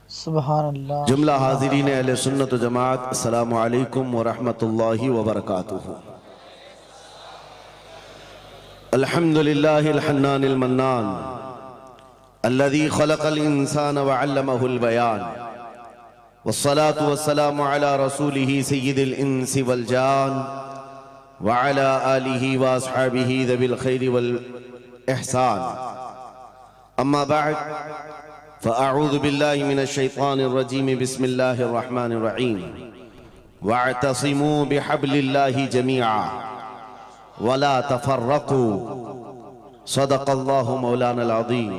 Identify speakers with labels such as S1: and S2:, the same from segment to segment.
S1: सुभान अल्लाह।
S2: जुमला हाज़िरीन अहले सुन्नत व जमात, अस्सलामु अलैकुम व रहमतुल्लाहि व बरकातुहू। अल्हम्दुलिल्लाहिल हन्नानिल मन्नान अल्लज़ी खलक़ल इंसान व अल्लमहुल बयान वस्सलातु वस्सलामु अला रसूलिही सय्यिदिल इंसी वल जान व अला आलिही व अस्हाबिही ज़विल खैरि वल इहसान। अम्मा बअद फ़अऊज़ु बिल्लाहि मिनश शैतानिर रजीम। बिस्मिल्लाहिर रहमानिर रहीम। वअतसिमू बिहब्लिल्लाहि जमीआ वला तफ़र्रक़ू। सदक़ल्लाहु मौलानल अज़ीम।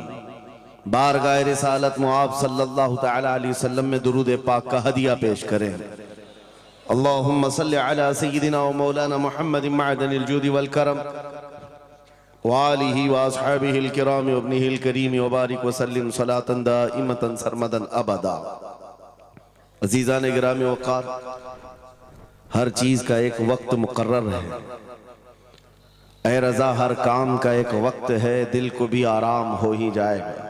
S2: बारगाह रिसालत मुआब सल्लल्लाहु तआला अलैहि वसल्लम में दुरूद पाक का हदिया पेश करें। अल्लाहुम्मा सल्लि अला सय्यिदिना व मौलाना मुहम्मदिन मअदनिल जूदि वल करम व आलिहि व अस्हाबिहिल किराम व इब्निहिल करीम व बारिक व सल्लिम सलातन दाइमतन सरमदन अबदा। अज़ीज़ान गिरामी वक़ार, हर चीज़ का एक वक्त मुकर्रर है। ऐ रज़ा, हर काम का एक वक्त है, दिल को भी आराम हो ही जाएगा।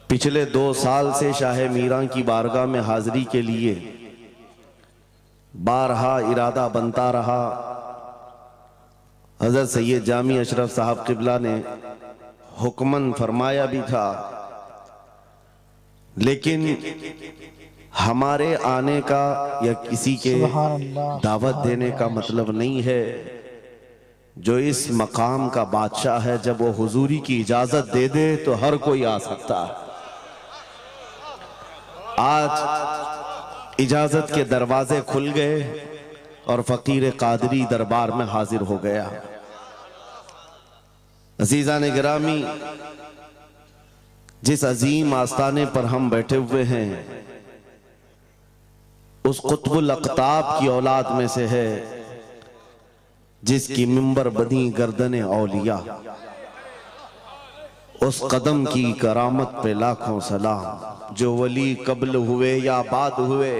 S2: पिछले 2 साल से शाह मीरां की बारगाह में हाजिरी के लिए बारहा इरादा बनता रहा। हज़रत सैयद जामी अशरफ साहब क़िबला ने हुक्मन फरमाया भी था, लेकिन हमारे आने का या किसी के दावत देने का मतलब नहीं है। जो इस मकाम का बादशाह है, जब वो हुजूरी की इजाजत दे दे तो हर कोई आ सकता है। आज इजाजत के दरवाजे खुल गए और फकीर कादरी दरबार में हाजिर हो गया। अज़ीज़ान गिरामी, जिस अजीम आस्ताने पर हम बैठे हुए हैं, उस कुतुबुल अक़ताब की औलाद में से है जिसकी मिंबर बनी गर्दने औलिया। उस कदम की करामत पे लाखों सलाम। जो वली कब्ल हुए या बाद हुए,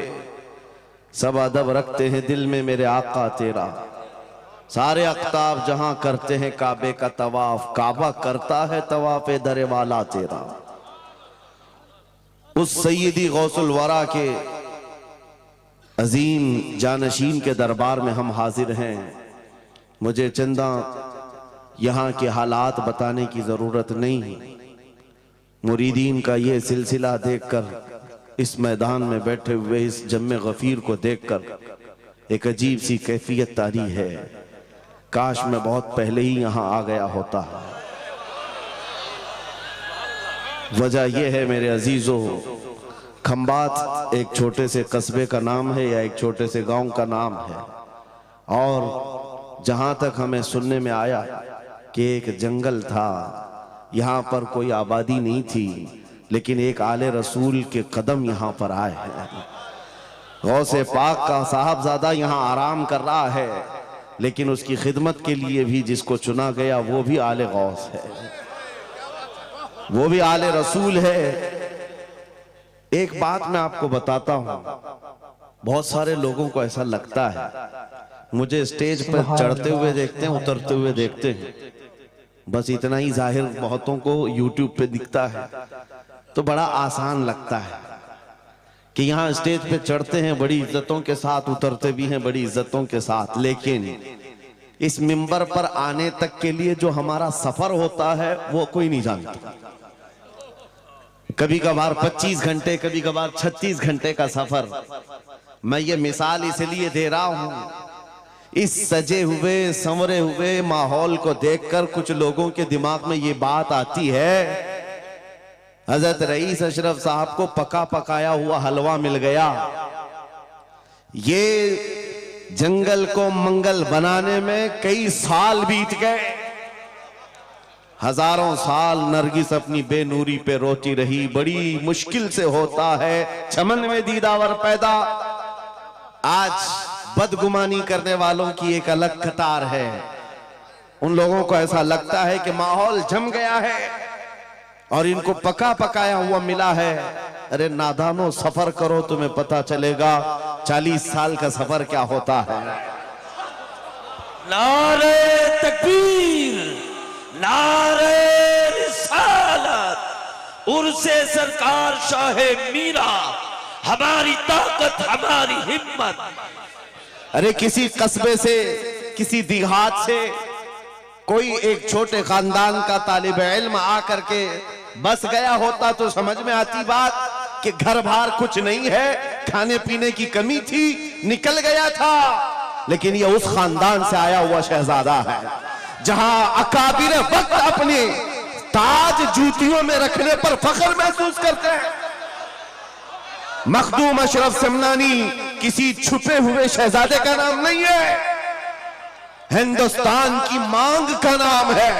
S2: सब अदब रखते हैं दिल में मेरे आका तेरा। सारे अक़ताब जहां करते हैं काबे का तवाफ, काबा करता है तवाफ़े दरे वाला तेरा। उस सैयदी गौसुल वरा के अजीम जानशीन के दरबार में हम हाजिर हैं। मुझे चंदा यहाँ के हालात बताने की ज़रूरत नहीं। मुरीदीन का ये सिलसिला देखकर, इस मैदान में बैठे हुए इस जम्मे गफ़ीर को देखकर एक अजीब सी कैफियत तारी है। काश मैं बहुत पहले ही यहाँ आ गया होता। वजह यह है मेरे अजीज़ों, खंबात एक छोटे से कस्बे का नाम है या एक छोटे से गांव का नाम है, और जहाँ तक हमें सुनने में आया कि एक जंगल था, यहाँ पर कोई आबादी नहीं थी, लेकिन एक आले रसूल के कदम यहाँ पर आए हैं। गौसे पाक का साहबजादा यहाँ आराम कर रहा है, लेकिन उसकी खिदमत के लिए भी जिसको चुना गया वो भी आले गौस है, वो भी आले रसूल है। एक बात मैं आपको बताता हूँ, बहुत सारे लोगों को ऐसा लगता है, मुझे स्टेज पर चढ़ते हुए देखते हैं, उतरते हुए देखते हैं, बस इतना ही जाहिर बहुतों को यूट्यूब पे दिखता है, तो बड़ा आसान लगता है कि यहाँ स्टेज पे चढ़ते हैं बड़ी इज्जतों के साथ, उतरते भी हैं बड़ी इज्जतों के साथ। लेकिन इस मिंबर पर आने तक के लिए जो हमारा सफर होता है वो कोई नहीं जानता। कभी कभार 25 घंटे, कभी कभार 36 घंटे का सफर। मैं ये मिसाल इसलिए दे रहा हूं, इस सजे हुए संवरे हुए माहौल को देखकर कुछ लोगों के दिमाग में ये बात आती है, हजरत रईस अशरफ साहब को पका पकाया हुआ हलवा मिल गया। ये जंगल को मंगल बनाने में कई साल बीत गए, हजारों साल नरगिस अपनी बेनूरी पे रोती रही। बड़ी मुश्किल से होता है चमन में दीदावर पैदा। आज बदगुमानी करने वालों की एक अलग कतार है। उन लोगों को ऐसा लगता है कि माहौल जम गया है और इनको पका पकाया हुआ मिला है। अरे नादानो, सफर करो, तुम्हें पता चलेगा 40 साल का सफर क्या होता है।
S3: नारे तकबीर, नारे रिसालत,
S1: उर्से सरकार शाहे मीरा, हमारी ताकत हमारी हिम्मत।
S2: अरे किसी कस्बे से, किसी देहात से कोई एक छोटे खानदान का तालिब इल्म आकर के बस गया होता तो समझ में आती बात कि घर बार कुछ नहीं है, खाने पीने की कमी थी, निकल गया था। लेकिन ये उस खानदान से आया हुआ शहजादा है जहां अकाबिर वक्त अपने ताज जूतियों में रखने पर फख्र महसूस करते हैं। मखदूम अशरफ समनानी किसी छुपे हुए शहजादे का नाम नहीं है, हिंदुस्तान की मांग का नाम है।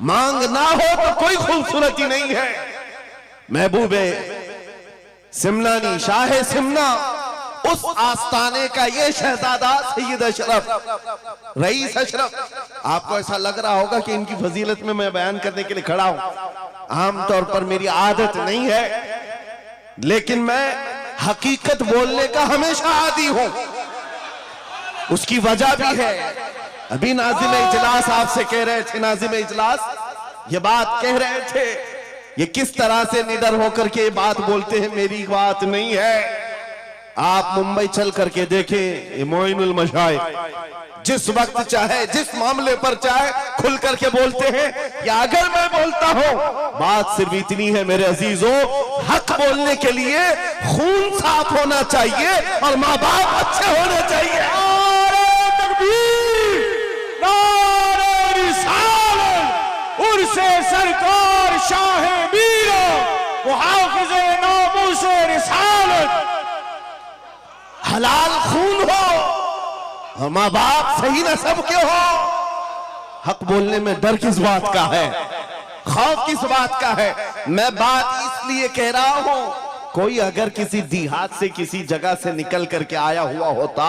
S2: मांग ना हो तो कोई खूबसूरती नहीं है। महबूबे सिमनानी, शाहे सिमना, उस आस्ताने का ये शहजादा सैयद अशरफ, रईस अशरफ। आपको ऐसा लग रहा होगा कि इनकी फजीलत में मैं बयान करने के लिए खड़ा हूं। आमतौर पर मेरी आदत नहीं है, लेकिन मैं हकीकत बोलने का हमेशा आदी हूं। उसकी वजह भी है। अभी नाजिम इजलास आपसे कह रहे थे, नाजिम इजलास ये बात कह रहे थे, ये किस तरह से निडर होकर के बात बोलते हैं, मेरी बात नहीं है। आप मुंबई चल करके देखें, मोइनुल मशाइख जिस वक्त चाहे, जिस मामले पर चाहे खुल करके बोलते हैं। या अगर मैं बोलता हूं, बात सिर्फ इतनी है मेरे अजीजों, हक बोलने के लिए खून साफ होना चाहिए और माँ बाप अच्छे होने चाहिए।
S3: नारे तकबीर, नारे रिसालत, उर्से सरकार शाहे मीरा, मुहाफिज़े नामूसे रिसालत।
S2: हलाल खून हो और माँ बाप सही नस्ब के हो। हक बोलने में डर किस बात का है, खौफ किस बात का है? मैं बात इसलिए कह रहा हूं, कोई अगर किसी देहात से, किसी जगह से निकल करके आया हुआ होता,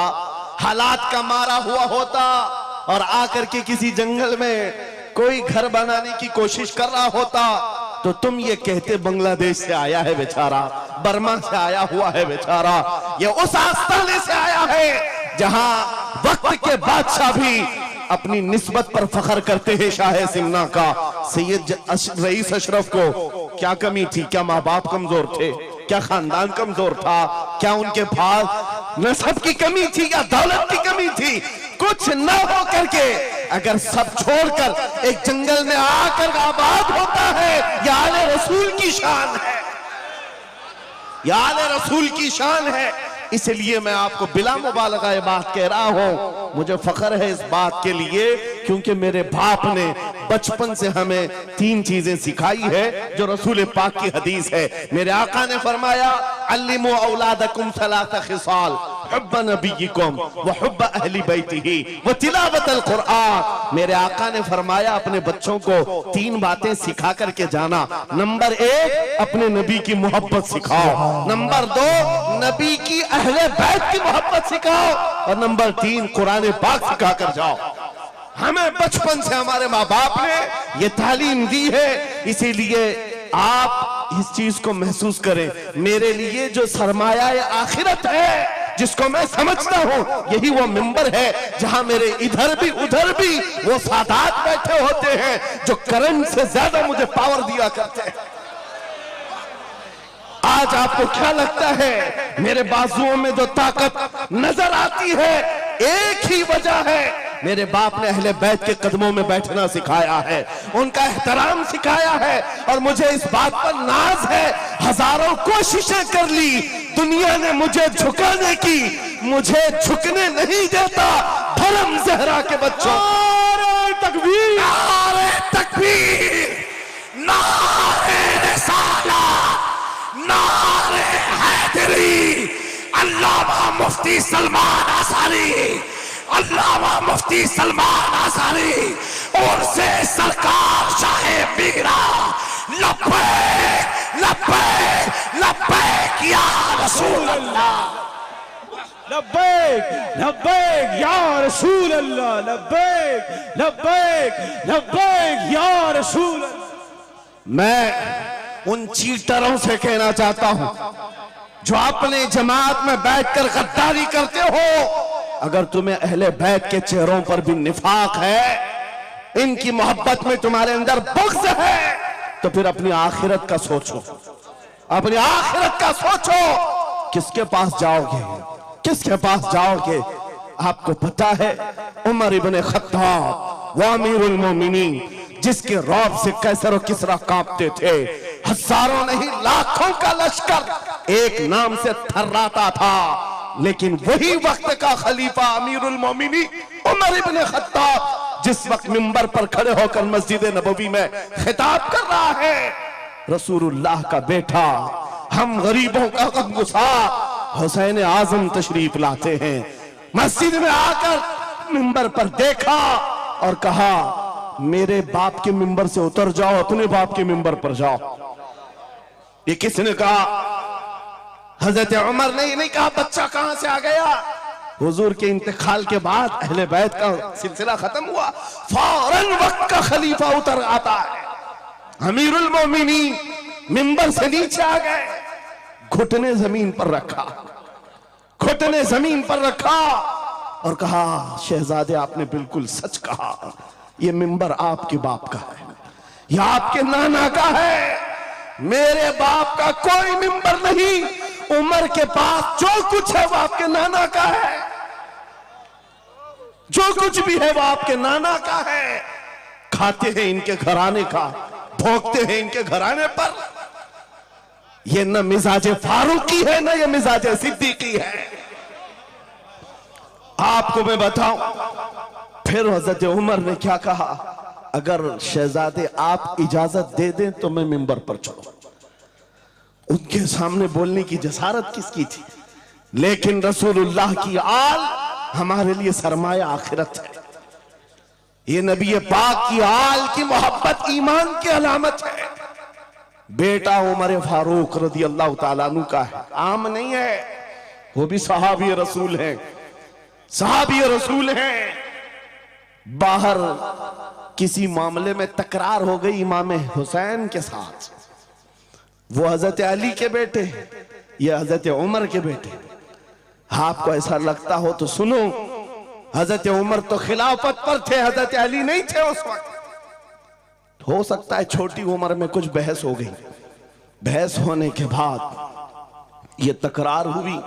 S2: हालात का मारा हुआ होता और आकर के किसी जंगल में कोई घर बनाने की कोशिश कर रहा होता, तो तुम ये कहते बांग्लादेश से आया है बेचारा, बर्मा से आया हुआ है बेचारा। ये उस आस्थाने से आया है जहां वक्त के बादशाह भी अपनी निस्बत पर फख्र करते हैं। शाहे सिमना का सैयद रईस अशरफ को क्या कमी थी? क्या माँ बाप कमजोर थे? क्या खानदान कमजोर था? क्या उनके पास नस्ब की कमी थी या दौलत की कमी थी? कुछ न हो करके अगर सब छोड़कर एक जंगल में आकर आबाद होता है, यह आले रसूल की शान है, यह आले रसूल की शान है। इसलिए मैं आपको बिला मुबालगा ये बात कह रहा हूं। मुझे फख्र है इस बात के लिए क्योंकि मेरे बाप ने बचपन से हमें 3 चीजें सिखाई है जो रसूल पाक की हदीस है। मेरे आका ने फरमाया, अल्लिमू औलादकुम सलासा खिसाल, हुब्ब नबीयिकुम व हुब्ब अहली बैतिही व तिलावतल कुरआन। मेरे आका ने फरमाया, अपने बच्चों को 3 बातें सिखा करके जाना। नंबर 1, अपने नबी की मोहब्बत सिखाओ। नंबर 2, नबी की अहले बैत की मोहब्बत सिखाओ। और नंबर 3, कुरान पाक सिखा कर जाओ। हमें बचपन से हमारे माँ बाप ने ये तालीम दी है, इसीलिए आप इस चीज को महसूस करें। मेरे लिए जो सरमाया आखिरत है, जिसको मैं समझता हूं, यही वो मिंबर है जहां मेरे इधर भी उधर भी वो सादात बैठे होते हैं जो करंट से ज्यादा मुझे पावर दिया करते हैं। आज आपको क्या लगता है मेरे बाजुओं में जो ताकत नजर आती है, एक ही वजह है, मेरे बाप ने अहले बैत के कदमों में बैठना सिखाया है, उनका एहतराम सिखाया है। और मुझे इस बात पर नाज है, हजारों कोशिशें कर ली दुनिया ने मुझे झुकाने की, मुझे झुकने नहीं देता धर्म ज़हरा के बच्चों।
S3: नारे तकबीर,
S2: नारे तकबीर, नारे रिसालत, नारे हैदरी। अल्लामा मुफ्ती सलमान आसारी, अल्लामा मुफ्ती सलमान आसारी और से सरकार शाहे मीरा, लब्बैक लब्बैक लब्बैक या रसूल अल्लाह,
S3: लब्बैक लब्बैक या रसूल अल्लाह, लब्बैक लब्बैक लब्बैक या रसूल अल्लाह।
S2: मैं उन चीटरों से कहना चाहता हूं जो अपने जमात में बैठकर गद्दारी करते हो, अगर तुम्हें अहले बैत के चेहरों पर भी निफाक है, इनकी मोहब्बत में तुम्हारे अंदर बुग़्ज़ है, तो फिर अपनी आखिरत का सोचो, अपनी आखिरत का सोचो। किसके पास जाओगे, किसके पास जाओगे? आपको पता है उमर इब्ने खत्ताब व अमीरुल मोमिनीन, जिसके रौब से कैसर और किसरा कांपते थे, हजारों नहीं लाखों का लश्कर एक नाम से थर्राता था, लेकिन वही वक्त का खलीफा अमीरुल मोमिनीन उमर इब्ने खत्ताब जिस वक्त मिंबर पर खड़े होकर मस्जिद नबवी में खिताब कर रहा है, रसूलुल्लाह का बेटा, हम गरीबों का गमगुसार हुसैन आजम तशरीफ लाते हैं। मस्जिद में आकर मिंबर पर देखा और कहा, मेरे बाप के मिंबर से उतर जाओ, अपने बाप के मिंबर पर जाओ। ये किसने कहा? हजरत उमर ने नहीं कहा बच्चा कहां से आ गया। हुजूर के इंतकाल के बाद अहले बैत का सिलसिला खत्म हुआ, फौरन वक्त का खलीफा उतर आता है। अमीरुल मोमिनीन मिंबर से नीचे आ गए, घुटने जमीन पर रखा, घुटने जमीन पर रखा और कहा, शहजादे आपने बिल्कुल सच कहा, ये मिंबर आपके बाप का है, यह आपके नाना का है, मेरे बाप का कोई मिंबर नहीं। उमर के पास जो कुछ है वो आपके नाना का है, जो कुछ भी है वो आपके नाना का है। खाते हैं इनके घराने का, भोगते हैं इनके घराने पर। ये न मिजाज फारूकी है, न ये मिजाज सिद्दीकी है। आपको मैं बताऊं, फिर हजरत उमर ने क्या कहा, अगर शहजादे आप इजाजत दे दें तो मैं मिंबर पर चढ़ूं। उनके सामने बोलने की जसारत किसकी थी? लेकिन रसूलुल्लाह की आल हमारे लिए सरमाया आखिरत है। ये नबी पाक की आल की मोहब्बत ईमान की अलामत है। बेटा उमर फारूक रज़ी अल्लाह ताला अन्हु का है, आम नहीं है, वो भी सहाबी रसूल हैं, सहाबी रसूल हैं। बाहर किसी मामले में तकरार हो गई इमाम हुसैन के साथ, वो हजरत अली के बेटे, ये हजरत उमर के बेटे। आपको ऐसा लगता हो तो सुनो, हजरत उमर तो खिलाफत पर थे, हजरत अली नहीं थे उस वक्त। हो सकता है छोटी उम्र में कुछ बहस हो गई, बहस होने के बाद ये तकरार हुई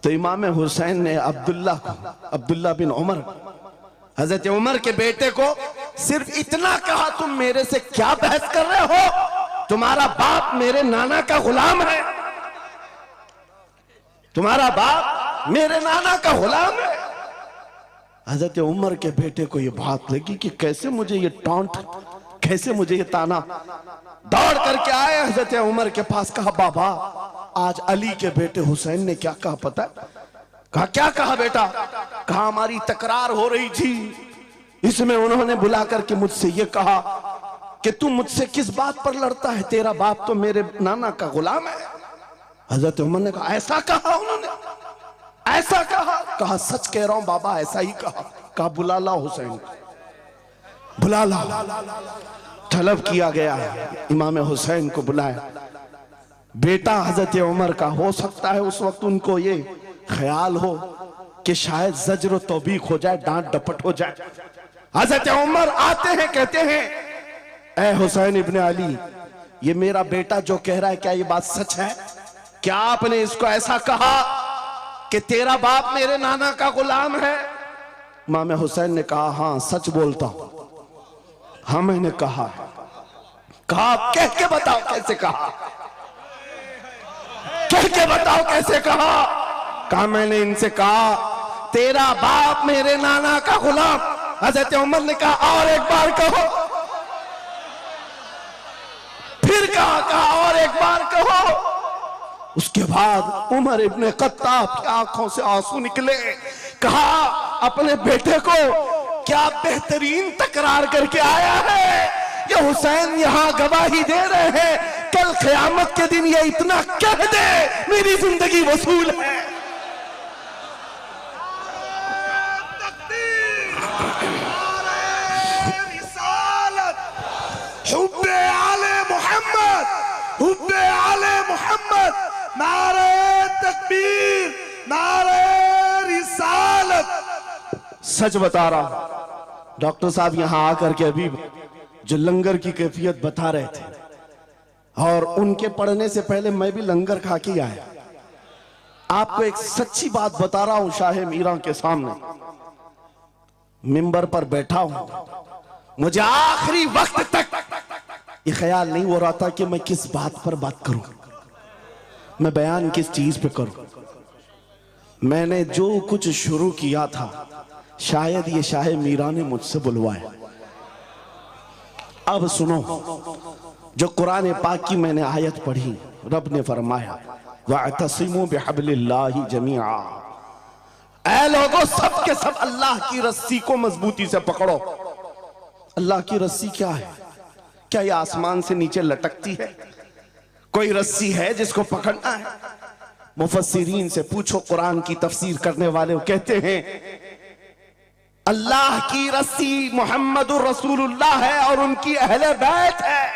S2: तो इमाम हुसैन ने अब्दुल्ला बिन उमर, हजरत उमर के बेटे को सिर्फ इतना कहा, तुम मेरे से क्या बहस कर रहे हो, तुम्हारा बाप मेरे नाना का गुलाम है, तुम्हारा बाप मेरे नाना का गुलाम है। हजरत उमर के बेटे को यह बात लगी कि कैसे मुझे ये टॉन्ट, कैसे मुझे ये ताना। दौड़ करके आए हजरत उमर के पास, कहा बाबा आज अली के बेटे हुसैन ने क्या कहा पता? कहा क्या कहा बेटा? कहा हमारी तकरार हो रही थी, इसमें उन्होंने बुला करके मुझसे ये कहा कि तू मुझसे किस बात पर लड़ता है, तेरा बाप तो मेरे नाना का गुलाम है। हजरत उमर ने कहा ऐसा कहा उन्होंने, ऐसा कहा? कहा सच कह रहा हूं बाबा, ऐसा ही कहा। कहा बुला ला हुसैन, बुला ला। तलब किया गया, इमाम हुसैन को बुलाया। बेटा हजरत उमर का, हो सकता है उस वक्त उनको ये ख्याल हो कि शायद जज्र तौबीक हो जाए, डांट डपट हो जाए। हजरत उमर आते हैं, कहते हैं ऐ हुसैन इब्ने अली, ये मेरा बेटा जो कह रहा है क्या ये बात सच है? क्या आपने इसको ऐसा कहा कि तेरा बाप मेरे नाना का गुलाम है? इमाम हुसैन ने कहा हाँ सच बोलता हूं, हाँ मैंने कहा। कहा कह के बताओ कैसे कहा, कह के बताओ कैसे कहा? कहा मैंने इनसे कहा तेरा बाप मेरे नाना का गुलाम। हजरत उमर ने कहा और एक बार कहो, फिर कहा और एक बार कहो। उसके बाद उमर इब्ने खत्ताब की आंखों से आंसू निकले। कहा अपने बेटे को क्या बेहतरीन तकरार करके आया है, ये हुसैन यहां गवाही दे रहे हैं, कल क़यामत के दिन ये इतना कह दे मेरी जिंदगी वसूल है।
S3: हुब्बे आले मोहम्मद, हुब्बे आले मोहम्मद, नारे तकबीर, नारे रिसालत।
S2: सच बता रहा हूं, डॉक्टर साहब यहां आकर के अभी जो लंगर की कैफियत बता रहे थे, और उनके पढ़ने से पहले मैं भी लंगर खा के आया। आपको एक सच्ची बात बता रहा हूं, शाह मीरा के सामने मिंबर पर बैठा हूं, मुझे आखिरी वक्त तक ये ख्याल नहीं हो रहा था कि मैं किस बात पर बात करूं, मैं बयान किस चीज पे करूं। मैंने जो कुछ शुरू किया था शायद ये शाह मीरा ने मुझसे बुलवाया। अब सुनो, जो कुरान पाक की मैंने आयत पढ़ी, रब ने फरमाया वअतसिमू बिहब्लिल्लाहि जमीआ, ऐ लोगों सब के सब अल्लाह की रस्सी को मजबूती से पकड़ो। अल्लाह की रस्सी क्या है? क्या ये आसमान से नीचे लटकती है? कोई रस्सी है जिसको पकड़ना है? मुफस्सिरीन से पूछो, कुरान की तफसीर करने वाले कहते हैं अल्लाह की रस्सी मुहम्मदुर रसूलुल्लाह है और उनकी अहले बैत है।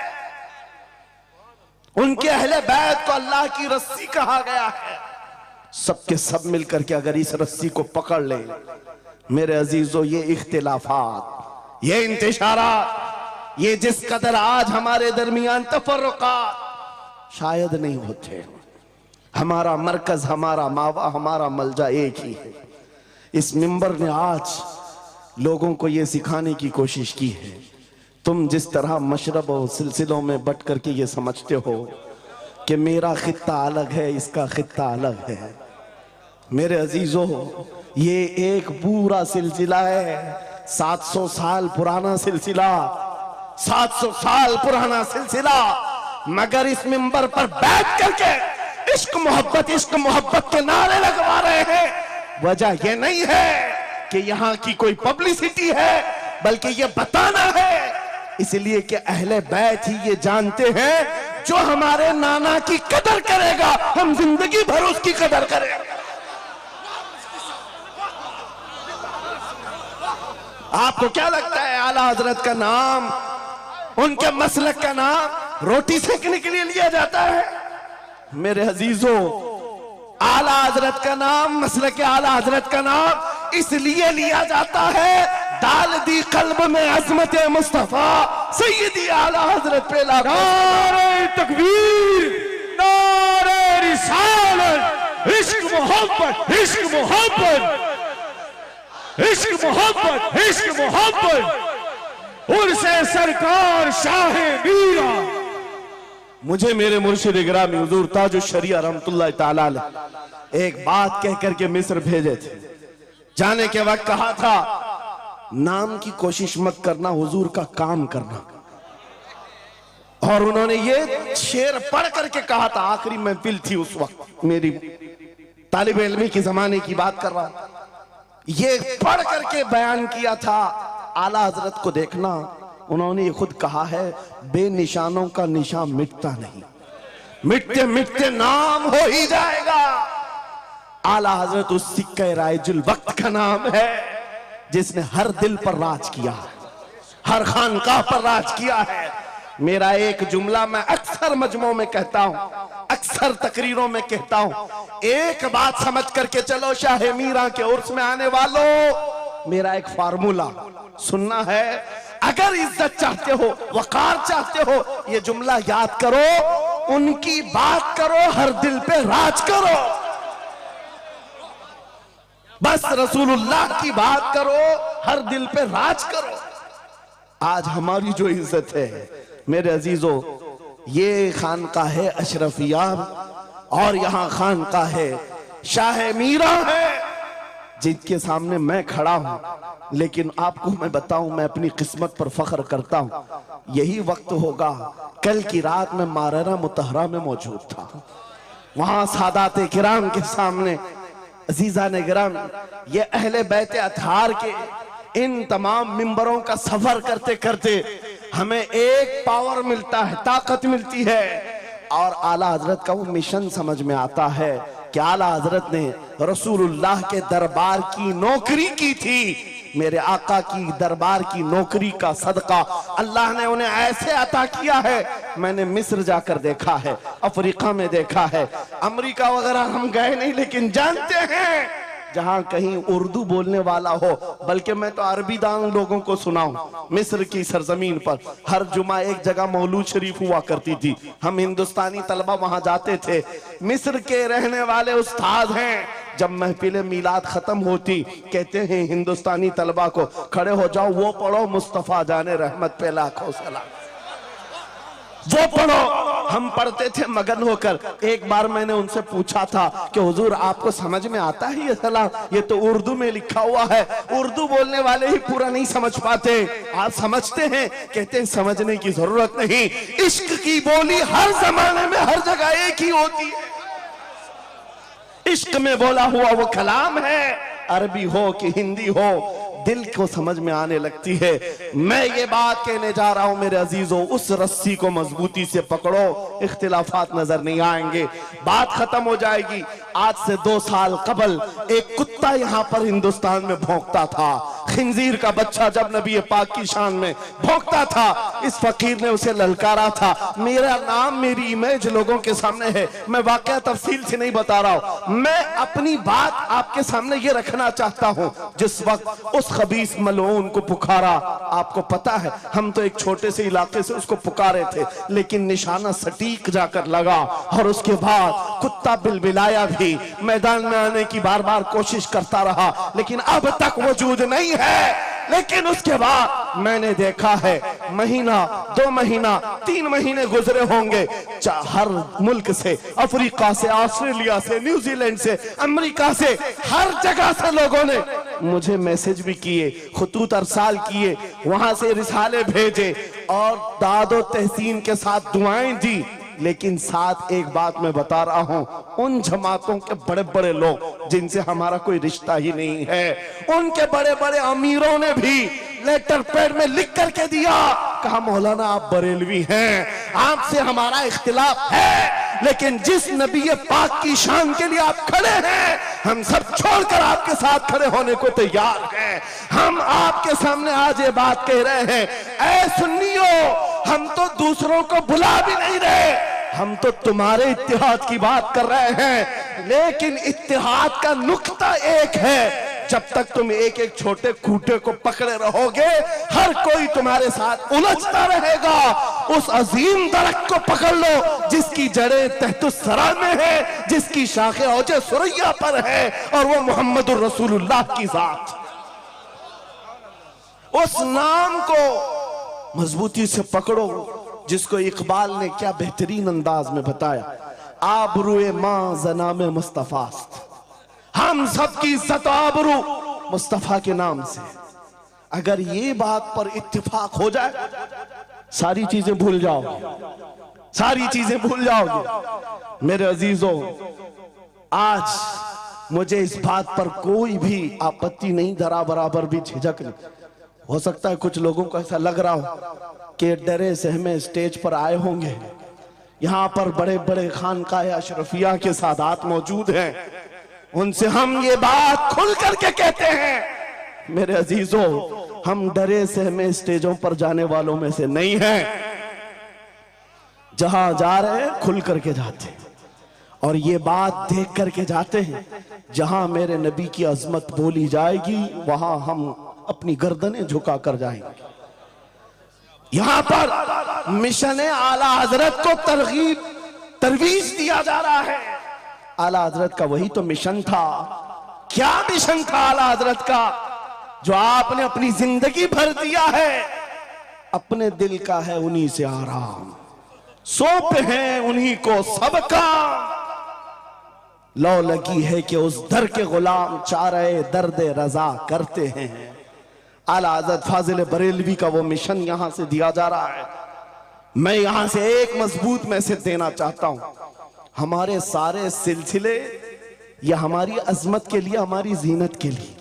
S2: उनके अहले बैत को अल्लाह की रस्सी कहा गया है। सबके सब मिलकर के अगर इस रस्सी को पकड़ ले, मेरे अजीजों, ये इख्तिलाफात, ये इंतशारात, ये जिस कदर आज हमारे दरमियान तफर्रुकात शायद नहीं होते। हमारा मरकज, हमारा मावा, हमारा मलजा एक ही है। इस मिंबर ने आज लोगों को यह सिखाने की कोशिश की है, तुम जिस तरह मशरब और सिलसिलों में बट करके ये समझते हो कि मेरा खित्ता अलग है, इसका खित्ता अलग है, मेरे अजीजों, ये एक पूरा सिलसिला है, 700 साल पुराना सिलसिला, 700 साल पुराना सिलसिला। मगर इस मिंबर पर बैठ करके इश्क मोहब्बत के नारे लगवा रहे हैं। वजह यह नहीं है कि यहां की कोई पब्लिसिटी है, बल्कि यह बताना है इसलिए कि अहले बैत ही ये जानते हैं जो हमारे नाना की कदर करेगा, हम जिंदगी भर उसकी कदर करेंगे। आपको क्या लगता है आला हजरत का नाम, उनके मसलक का नाम रोटी सेकने के लिए लिया जाता है? मेरे अजीजों, आला हजरत का नाम, मसलक आला हजरत का नाम इसलिए लिया जाता है, डाल दी कल्ब में अज़मत मुस्तफा सैयदी आला हजरत पे नारे तकबीर, नारे रिसालत, इश्क मोहब्बत, इश्क मोहब्बत, इश्क मोहब्बत, इश्क मोहब्बत, उर्से सरकार शाह मीरा। मुझे मेरे मुर्शिद गिरामी हुजूर ताजुश शरिया रहमतुल्लाह ताला अलैह एक बात कह करके मिस्र भेजे थे। जाने के वक्त कहा था नाम की कोशिश मत करना, हुजूर का काम करना। और उन्होंने ये शेर पढ़ करके कहा था, आखिरी महफिल थी उस वक्त, मेरी तालिब इल्मी के जमाने की बात कर रहा हूं, ये पढ़ करके बयान किया था। आला हजरत को देखना, उन्होंने ये खुद कहा है, बेनिशानों का निशान मिटता नहीं, मिटते मिटते नाम हो ही जाएगा। आला हजरत उस सिक्के राइजुल वक्त का नाम है जिसने हर दिल पर राज किया है, हर खानकाह पर राज किया है। मेरा एक जुमला मैं अक्सर मजमों में कहता हूं, अक्सर तकरीरों में कहता हूं, एक बात समझ करके चलो शाह मीरा के उर्स में आने वालों, मेरा एक फार्मूला सुनना है। अगर इज्जत चाहते हो, वकार चाहते हो, ये जुमला याद करो, उनकी बात करो, हर दिल पे राज करो। बस रसूलुल्लाह की बात करो, हर दिल पे राज करो। आज हमारी जो इज्जत है मेरे अजीजों, ये खानकाह है अशरफिया और यहां खानकाह है शाह मीरा है, जिनके सामने मैं खड़ा हूं। लेकिन आपको मैं बताऊं, मैं अपनी किस्मत पर फख्र करता हूं। यही वक्त होगा, कल की रात में माररा मुतहरा में मौजूद था, वहां सादाते किराम के सामने अजीजा ने गिराम, ये अहले बैत अतहार के इन तमाम मिंबरों का सफर करते करते हमें एक पावर मिलता है, ताकत मिलती है। और आला हजरत का वो मिशन समझ में आता है कि आला हजरत ने रसूलुल्लाह के दरबार की नौकरी की थी। मेरे आका की दरबार की नौकरी का सदका अल्लाह ने उन्हें ऐसे अता किया है। मैंने मिस्र जाकर देखा है, अफ्रीका में देखा है, अमेरिका वगैरह हम गए नहीं, लेकिन जानते हैं जहां कहीं उर्दू बोलने वाला हो, बल्कि मैं तो अरबी दान लोगों को सुनाऊं। मिस्र की सरजमीन पर हर जुमा एक जगह मौलूद शरीफ हुआ करती थी, हम हिंदुस्तानी तलबा वहां जाते थे। मिस्र के रहने वाले उस्ताद हैं, जब महफिल मीलाद खत्म होती कहते हैं हिंदुस्तानी तलबा को खड़े हो जाओ, वो पढ़ो मुस्तफा जाने रहमत पे लाखों सलाम, वो पढ़ो। हम पढ़ते थे मगन होकर। एक बार मैंने उनसे पूछा था कि हुजूर आपको समझ में आता है ये सलाम? ये तो उर्दू में लिखा हुआ है, उर्दू बोलने वाले ही पूरा नहीं समझ पाते, आप समझते हैं? कहते हैं समझने की जरूरत नहीं, इश्क की बोली हर जमाने में हर जगह एक ही होती है। इश्क में बोला हुआ वो कलाम है, अरबी हो कि हिंदी हो, दिल को समझ में आने लगती है। मैं ये बात कहने जा रहा हूं मेरे अजीजों, उस रस्सी को मजबूती से पकड़ो, इख्तिलाफात नजर नहीं आएंगे, बात खत्म हो जाएगी। आज से 2 साल कबल एक कुत्ता यहां पर हिंदुस्तान में भौंकता था, खिंजीर का बच्चा जब नबी पाक की शान में भौंकता था, इस फकीर ने उसे ललकारा था। मेरा नाम, मेरी इमेज लोगों के सामने है, मैं वाकया तफसील से नहीं बता रहा हूं, मैं अपनी बात आपके सामने ये रखना चाहता हूं। जिस वक्त उस खबीस मलऊन को पुकारा, आपको पता है हम तो एक छोटे से इलाके से उसको पुकारे थे, लेकिन निशाना सटीक जाकर लगा और उसके बाद कुत्ता बिलबिलाया भी, मैदान में आने की बार बार कोशिश करता रहा, लेकिन अब तक वजूद नहीं है। लेकिन उसके बाद मैंने देखा है महीना, 2 महीना, 3 महीने गुजरे होंगे, हर मुल्क से, अफ्रीका से, ऑस्ट्रेलिया से, न्यूजीलैंड से, अमेरिका से, हर जगह से लोगों ने मुझे मैसेज भी किए, खुतूत अरसाल किए, वहां से रिसाले भेजे और दादो तहसीन के साथ दुआएं दी। लेकिन साथ एक बात मैं बता रहा हूं, उन जमातों के बड़े बड़े लोग जिनसे हमारा कोई रिश्ता ही नहीं है, उनके बड़े बड़े अमीरों ने भी लेटर पैड में लिख करके दिया, कहा मौलाना आप बरेलवी हैं, आपसे हमारा इख्तिलाफ है, लेकिन जिस नबी पाक की शान के लिए आप खड़े हैं, हम सब छोड़कर आपके साथ खड़े होने को तैयार हैं। हम आपके सामने आज ये बात कह रहे हैं, ऐ सुन्नियों, हम तो दूसरों को बुला भी नहीं रहे, हम तो तुम्हारे इत्तेहाद की बात कर रहे हैं, लेकिन इत्तेहाद का नुक्ता एक है, जब तक तुम एक एक छोटे खूंटे को पकड़े रहोगे, हर कोई तुम्हारे साथ उलझता रहेगा। उस अजीम दरख्त को पकड़ लो जिसकी जड़ें तहतुस्सरा में है, जिसकी शाखें औजे सुरैया पर है, और वो मोहम्मदुर रसूलुल्लाह की जात। उस नाम को मजबूती से पकड़ो जिसको इकबाल ने क्या बेहतरीन अंदाज में बताया, आबरूए मां जनाम मुस्तफास्त, हम सबकी इज्जत आबरू मुस्तफा के नाम से। अगर ये बात पर इत्तिफाक हो जाए, सारी चीजें भूल जाओगे, सारी चीजें भूल जाओगे। मेरे अजीजों, आज मुझे इस बात पर कोई भी आपत्ति नहीं, जरा बराबर भी झिझक नहीं। हो सकता है कुछ लोगों को ऐसा लग रहा हो कि डरे सहमे स्टेज पर आए होंगे, यहां पर बड़े बड़े खानकाह अशरफिया के सादात मौजूद हैं, उनसे हम ये बात खुल करके कहते हैं। मेरे अजीजों, हम डरे सहमे स्टेजों पर जाने वालों में से नहीं हैं, जहां जा रहे हैं खुल करके जाते हैं, और ये बात देख करके जाते हैं, जहां मेरे नबी की अजमत बोली जाएगी वहां हम अपनी गर्दनें झुका कर जाएंगे। यहां पर मिशन आला हजरत को तरवीज दिया जा रहा है। आला हजरत का वही तो मिशन था। क्या मिशन था आला हजरत का, जो आपने अपनी जिंदगी भर दिया है? अपने दिल का है उन्हीं से आराम, सौंप है उन्हीं को सब काम, लौ लगी है कि उस दर के गुलाम चारे दर्द रजा करते हैं। आला हजरत फाजिल बरेलवी का वो मिशन यहां से दिया जा रहा है। मैं यहां से एक मजबूत मैसेज देना चाहता हूं, हमारे सारे सिलसिले ये हमारी अजमत के लिए, हमारी जीनत के लिए,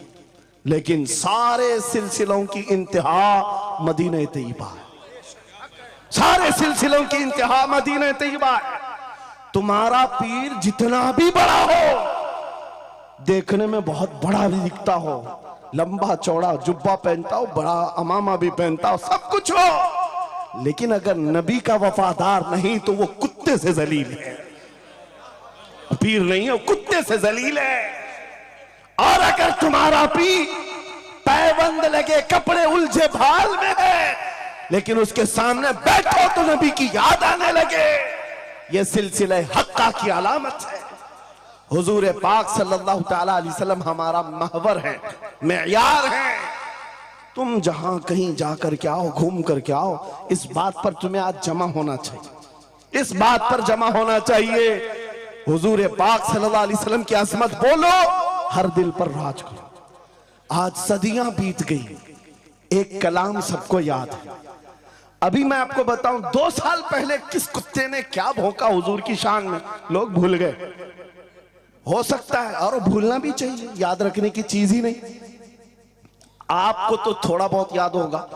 S2: लेकिन सारे सिलसिलों की इंतहा मदीना तैयबा है, सारे सिलसिलों की इंतहा मदीना तैयबा है। तुम्हारा पीर जितना भी बड़ा हो, देखने में बहुत बड़ा भी दिखता हो, लंबा चौड़ा जुब्बा पहनता हो, बड़ा अमामा भी पहनता हो, सब कुछ हो, लेकिन अगर नबी का वफादार नहीं तो वो कुत्ते से जलील है। पीर नहीं है, कुत्ते से जलील है। और अगर तुम्हारा पी पैबंद लगे, कपड़े उलझे भाल में है, लेकिन उसके सामने बैठो तो नबी की याद आने लगे, ये सिलसिले हक्का की अलामत है। हुजूर पाक सल्लल्लाहु ताला अलैहि वसल्लम हमारा महवर है, मेयार है। तुम जहां कहीं जाकर के आओ, घूम करके आओ, इस बात पर तुम्हें आज जमा होना चाहिए, इस बात पर जमा होना चाहिए। हुजूर पाक सल्लल्लाहु अलैहि वसल्लम की अजमत बोलो, हर दिल पर राज करो। आज सदियां बीत गई, एक कलाम सबको याद है। अभी मैं आपको बताऊं, 2 साल पहले किस कुत्ते ने क्या भौंका हुजूर की शान में, लोग भूल गए। हो सकता है, और भूलना भी चाहिए, याद रखने की चीज ही नहीं। आपको तो थोड़ा बहुत याद होगा,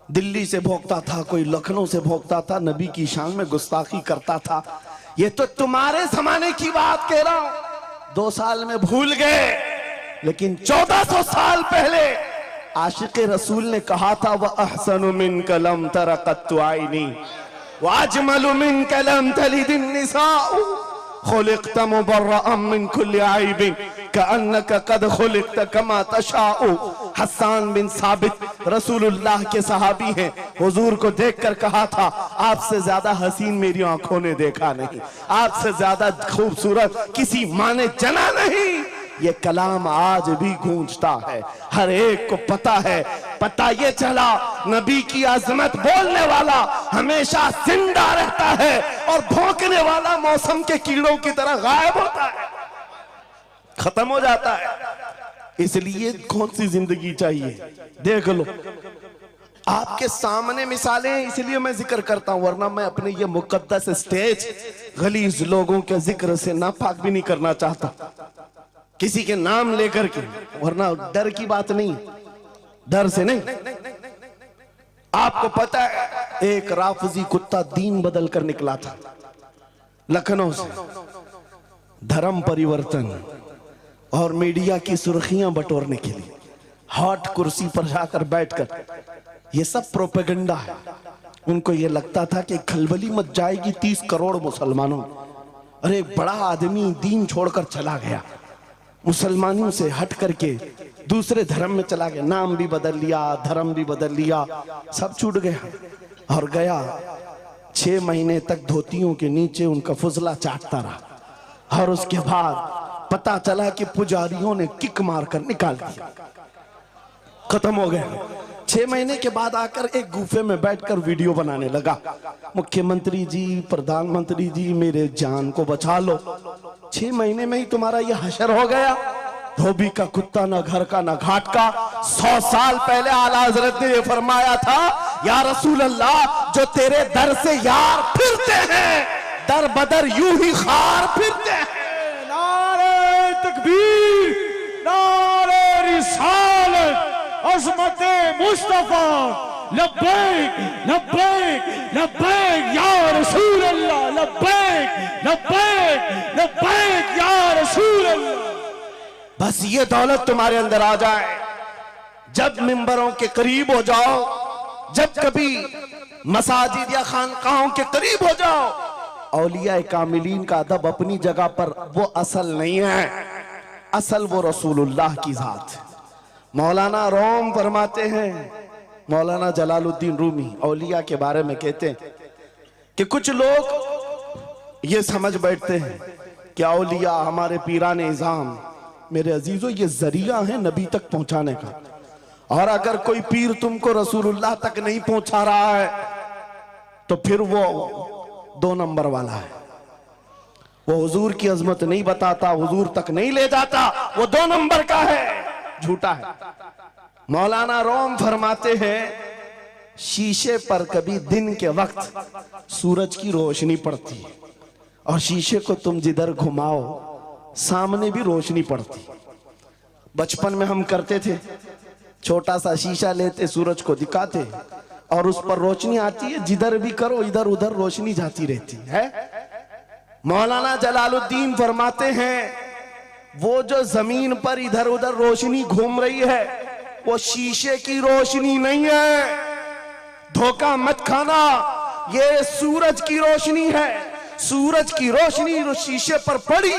S2: दिल्ली से भौंकता था, कोई लखनऊ से भौंकता था, नबी की शान में गुस्ताखी करता था। ये तो तुम्हारे जमाने की बात कह रहा हूं, 2 साल में भूल गए। लेकिन 1400 साल पहले आशिक़ रसूल ने कहा था, वह अहसनु मिन कलम तरक़त्तु आइनी व अजमलु मिन कलम तलिदिन निसाउ खुलिक़्त मुबर्रअम मिन कुल्लि आइबिन कअन्नक क़द खुलिक़्त कमा तशाउ। हस्सान बिन साबित रसूलुल्लाह के सहाबी हैं, हुजूर को देखकर कहा था, आपसे ज्यादा हसीन मेरी आंखों ने देखा नहीं, आपसे ज्यादा खूबसूरत किसी माँ ने जना नहीं। ये कलाम आज भी गूंजता है, हर एक को पता है। पता ये चला, नबी की अजमत बोलने वाला हमेशा जिंदा रहता है और भौंकने वाला मौसम के कीड़ों की तरह गायब होता है, खत्म हो जाता है। इसलिए कौन सी जिंदगी चाहिए, देख लो आपके सामने मिसालें हैं, इसलिए मैं जिक्र करता हूं, वरना मैं अपने ये मुकद्दस स्टेज गलीज लोगों के जिक्र से नापाक भी नहीं करना चाहता, किसी के नाम लेकर के, वरना डर की बात नहीं, डर से नहीं। आपको पता है, एक राफजी कुत्ता दीन बदल कर निकला था लखनऊ से, धर्म परिवर्तन और मीडिया की सुर्खियां बटोरने के लिए हॉट कुर्सी पर जाकर बैठकर, ये सब प्रोपेगेंडा है। उनको ये लगता था कि खलबली मच जाएगी 30 करोड़ मुसलमानों। अरे बड़ा आदमी दीन छोड़कर चला गया, मुसलमानों से हट करके दूसरे धर्म में चला गया, नाम भी बदल लिया, धर्म भी बदल लिया, सब छूट गया और गया। 6 महीने तक धोतियों के नीचे उनका फुजला चाटता रहा और उसके बाद पता चला कि पुजारियों ने किक मारकर निकाल दिया, खत्म हो गया। 6 महीने के बाद आकर एक गुफे में बैठकर वीडियो बनाने लगा, मुख्यमंत्री जी, प्रधानमंत्री जी, मेरे जान को बचा लो। 6 महीने में ही तुम्हारा ये हशर हो गया। धोबी का कुत्ता, ना घर का ना घाट का। 100 साल पहले आला हजरत ने ये फरमाया था, या रसूल अल्लाह, जो तेरे दर से यार फिरते हैं, दर बदर यूं ही खार फिरते हैं।
S4: नारे तकबीर, नारे रिसालत, अज़मत मुस्तफा, लब्बैक लब्बैक लब्बैक या रसूल अल्लाह, लब्बैक लब्बैक लब्बैक या रसूल अल्लाह।
S2: बस ये दौलत तुम्हारे अंदर आ जाए, जब मिंबरों के करीब हो जाओ, जब कभी मसाजिद या खानकाहों के करीब हो जाओ, औलिया कामिलीन का अदब अपनी जगह पर, वो असल नहीं है, असल वो रसूलुल्लाह की जात है। मौलाना रोम फरमाते हैं, मौलाना जलालुद्दीन रूमी औलिया के बारे में कहते हैं कि कुछ लोग ये समझ बैठते हैं कि औलिया हमारे पीरान इज़ाम, मेरे अजीजों ये जरिया है नबी तक पहुंचाने का, और अगर कोई पीर तुमको रसूलुल्लाह तक नहीं पहुंचा रहा है तो फिर वो 2 नंबर वाला है, वो हुजूर की अजमत नहीं बताता, हुजूर तक नहीं ले जाता, वो 2 नंबर का है, झूठा है। मौलाना रोम फरमाते हैं, शीशे पर कभी दिन के वक्त सूरज की रोशनी पड़ती है और शीशे को तुम जिधर घुमाओ सामने भी रोशनी पड़ती। बचपन में हम करते थे, छोटा सा शीशा लेते, सूरज को दिखाते और उस पर रोशनी आती है, जिधर भी करो इधर उधर रोशनी जाती रहती है। मौलाना जलालुद्दीन फरमाते हैं, वो जो जमीन पर इधर उधर रोशनी घूम रही है वो शीशे की रोशनी नहीं है, धोखा मत खाना, ये सूरज की रोशनी है। सूरज की रोशनी उस शीशे पर पड़ी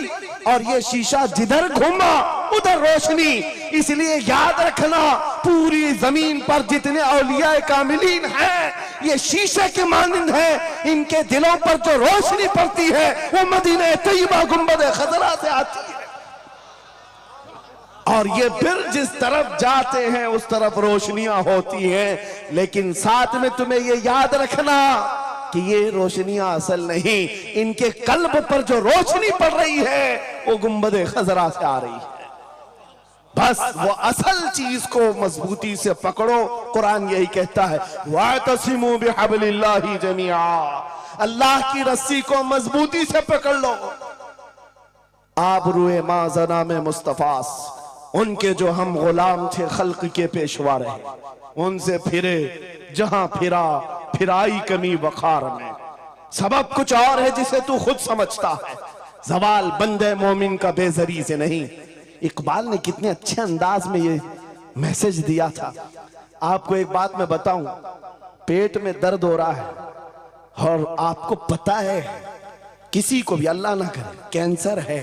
S2: और ये शीशा जिधर घूमा उधर रोशनी। इसलिए याद रखना, पूरी जमीन पर जितने औलिया कामिलीन हैं ये शीशे के मानिंद हैं। इनके दिलों पर जो रोशनी पड़ती है वो मदीना तैयबा गुंबद खजरा से आती है, और ये फिर जिस तरफ जाते हैं उस तरफ रोशनियां होती हैं। लेकिन साथ में तुम्हें ये याद रखना कि ये रोशनियां असल नहीं, इनके कल्ब पर जो रोशनी पड़ रही है वो गुंबद खजरा से आ रही है। बस वो असल चीज को मजबूती से पकड़ो। कुरान यही कहता है, वातसिमू बिहब्लिल्लाहि जमीआ, अल्लाह की रस्सी को मजबूती से पकड़ लो। आबरूए माज़ना में मुस्तफास, उनके जो हम गुलाम थे खल्क के पेशवा रहे, उनसे फिरे जहां फिरा फिराई कमी वखार में। सबब कुछ और है जिसे तू खुद समझता है, जवाल बंदे मोमिन का बेजरी से नहीं। इकबाल ने कितने अच्छे अंदाज में ये मैसेज दिया था। आपको एक बात मैं बताऊं, पेट में दर्द हो रहा है और आपको पता है किसी को भी अल्लाह ना करे कैंसर है,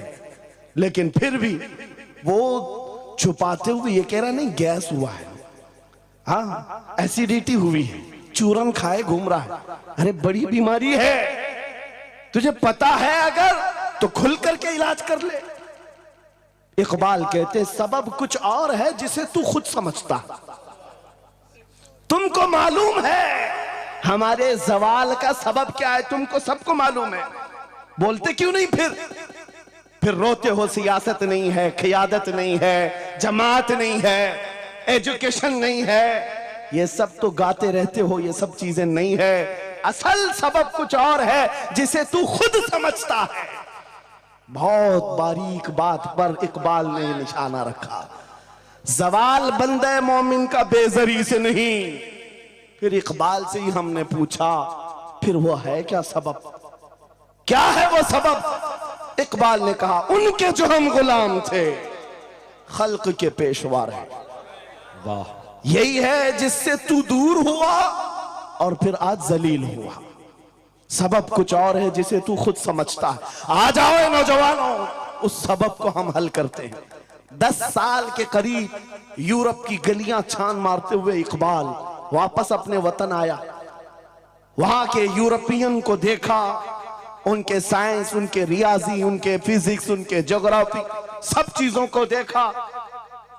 S2: लेकिन फिर भी वो छुपाते हुए ये कह रहा नहीं गैस हुआ है, हाँ एसिडिटी हुई है, चूरन खाए घूम रहा है। अरे बड़ी बीमारी है, तुझे पता है अगर तो खुल करके इलाज कर ले। इकबाल कहते सबब कुछ और है जिसे तू खुद समझता। तुमको मालूम है हमारे जवाल का सबब क्या है, तुमको सबको मालूम है, बोलते क्यों नहीं? फिर रोते हो सियासत नहीं है, क़ियादत नहीं है, जमात नहीं है, एजुकेशन नहीं है, ये सब तो गाते रहते हो, ये सब चीजें नहीं है। असल सबब कुछ और है जिसे तू खुद समझता है। बहुत बारीक बात पर इकबाल ने निशाना रखा, जवाल बंदे मोमिन का बेजरी से नहीं। फिर इकबाल से ही हमने पूछा फिर वो है क्या सबब, क्या है वो सबब? इकबाल ने कहा उनके जो हम गुलाम थे खल्क के पेशवा रहे। वाह, यही है जिससे तू दूर हुआ और फिर आज जलील हुआ। सबब कुछ और है जिसे तू खुद समझता है। आ जाओ नौजवानों, उस सबब को हम हल करते हैं। 10 साल के करीब यूरोप की गलियां छान मारते हुए इकबाल वापस अपने वतन आया। वहां के यूरोपियन को देखा, उनके साइंस, उनके रियाजी, उनके फिजिक्स, उनके ज्योग्राफी, सब चीजों को देखा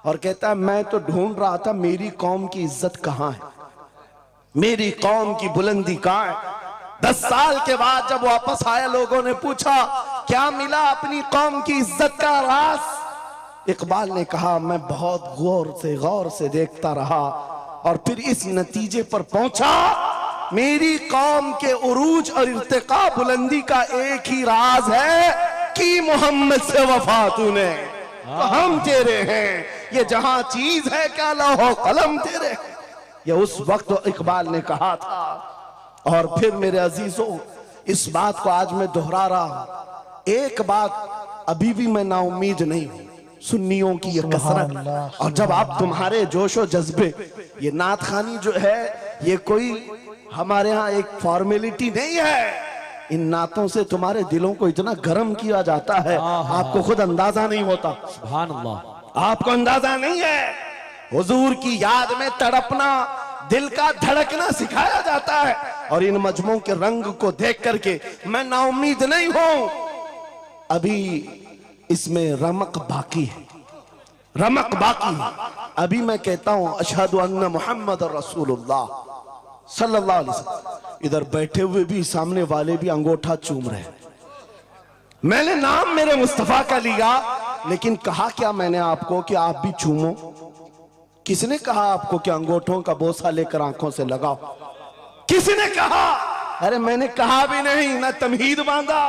S2: और कहता है मैं तो ढूंढ रहा था मेरी कौम की इज्जत कहां है, मेरी कौम की बुलंदी कहां है। 10 साल के बाद जब वापस आया, लोगों ने पूछा क्या मिला अपनी कौम की इज्जत का राज? इकबाल ने कहा मैं बहुत गौर से देखता रहा और फिर इस नतीजे पर पहुंचा मेरी कौम के उरूज और इर्तिका बुलंदी का एक ही राज है कि मोहम्मद से वफा तूने, तो हम तेरे हैं। ये जहां चीज है क्या लौह कलम तेरे। ये उस वक्त इकबाल ने कहा था। और फिर मेरे अजीजों, इस बात को आज मैं दोहरा रहा हूं। एक बात अभी भी मैं नाउम्मीद नहीं हूं, सुन्नियों की ये कसरत। और जब आप तुम्हारे जोशो जज्बे, ये नात खानी जो है ये कोई हमारे यहाँ एक फॉर्मेलिटी नहीं है। इन नातों से तुम्हारे दिलों को इतना गर्म किया जाता है आपको खुद अंदाजा नहीं होता।
S4: सुभान अल्लाह,
S2: आपको अंदाजा नहीं है। हुजूर की याद में तड़पना, दिल का धड़कना सिखाया जाता है। और इन मजमों के रंग को देख करके मैं नाउम्मीद नहीं हूं। अभी इसमें रमक बाकी है, रमक बाकी है। अभी मैं कहता हूं अशहदु अन्ना मुहम्मद रसूलुल्लाह सल्लल्लाहु अलैहि वसल्लम। इधर बैठे हुए भी, सामने वाले भी अंगूठा चूम रहे हैं। मैंने नाम मेरे मुस्तफा का लिया, लेकिन कहा क्या मैंने आपको कि आप भी चूमो? किसने कहा आपको कि अंगूठों का बोसा लेकर आंखों से लगाओ? किसने कहा? अरे मैंने कहा भी नहीं, ना तमहीद बांधा।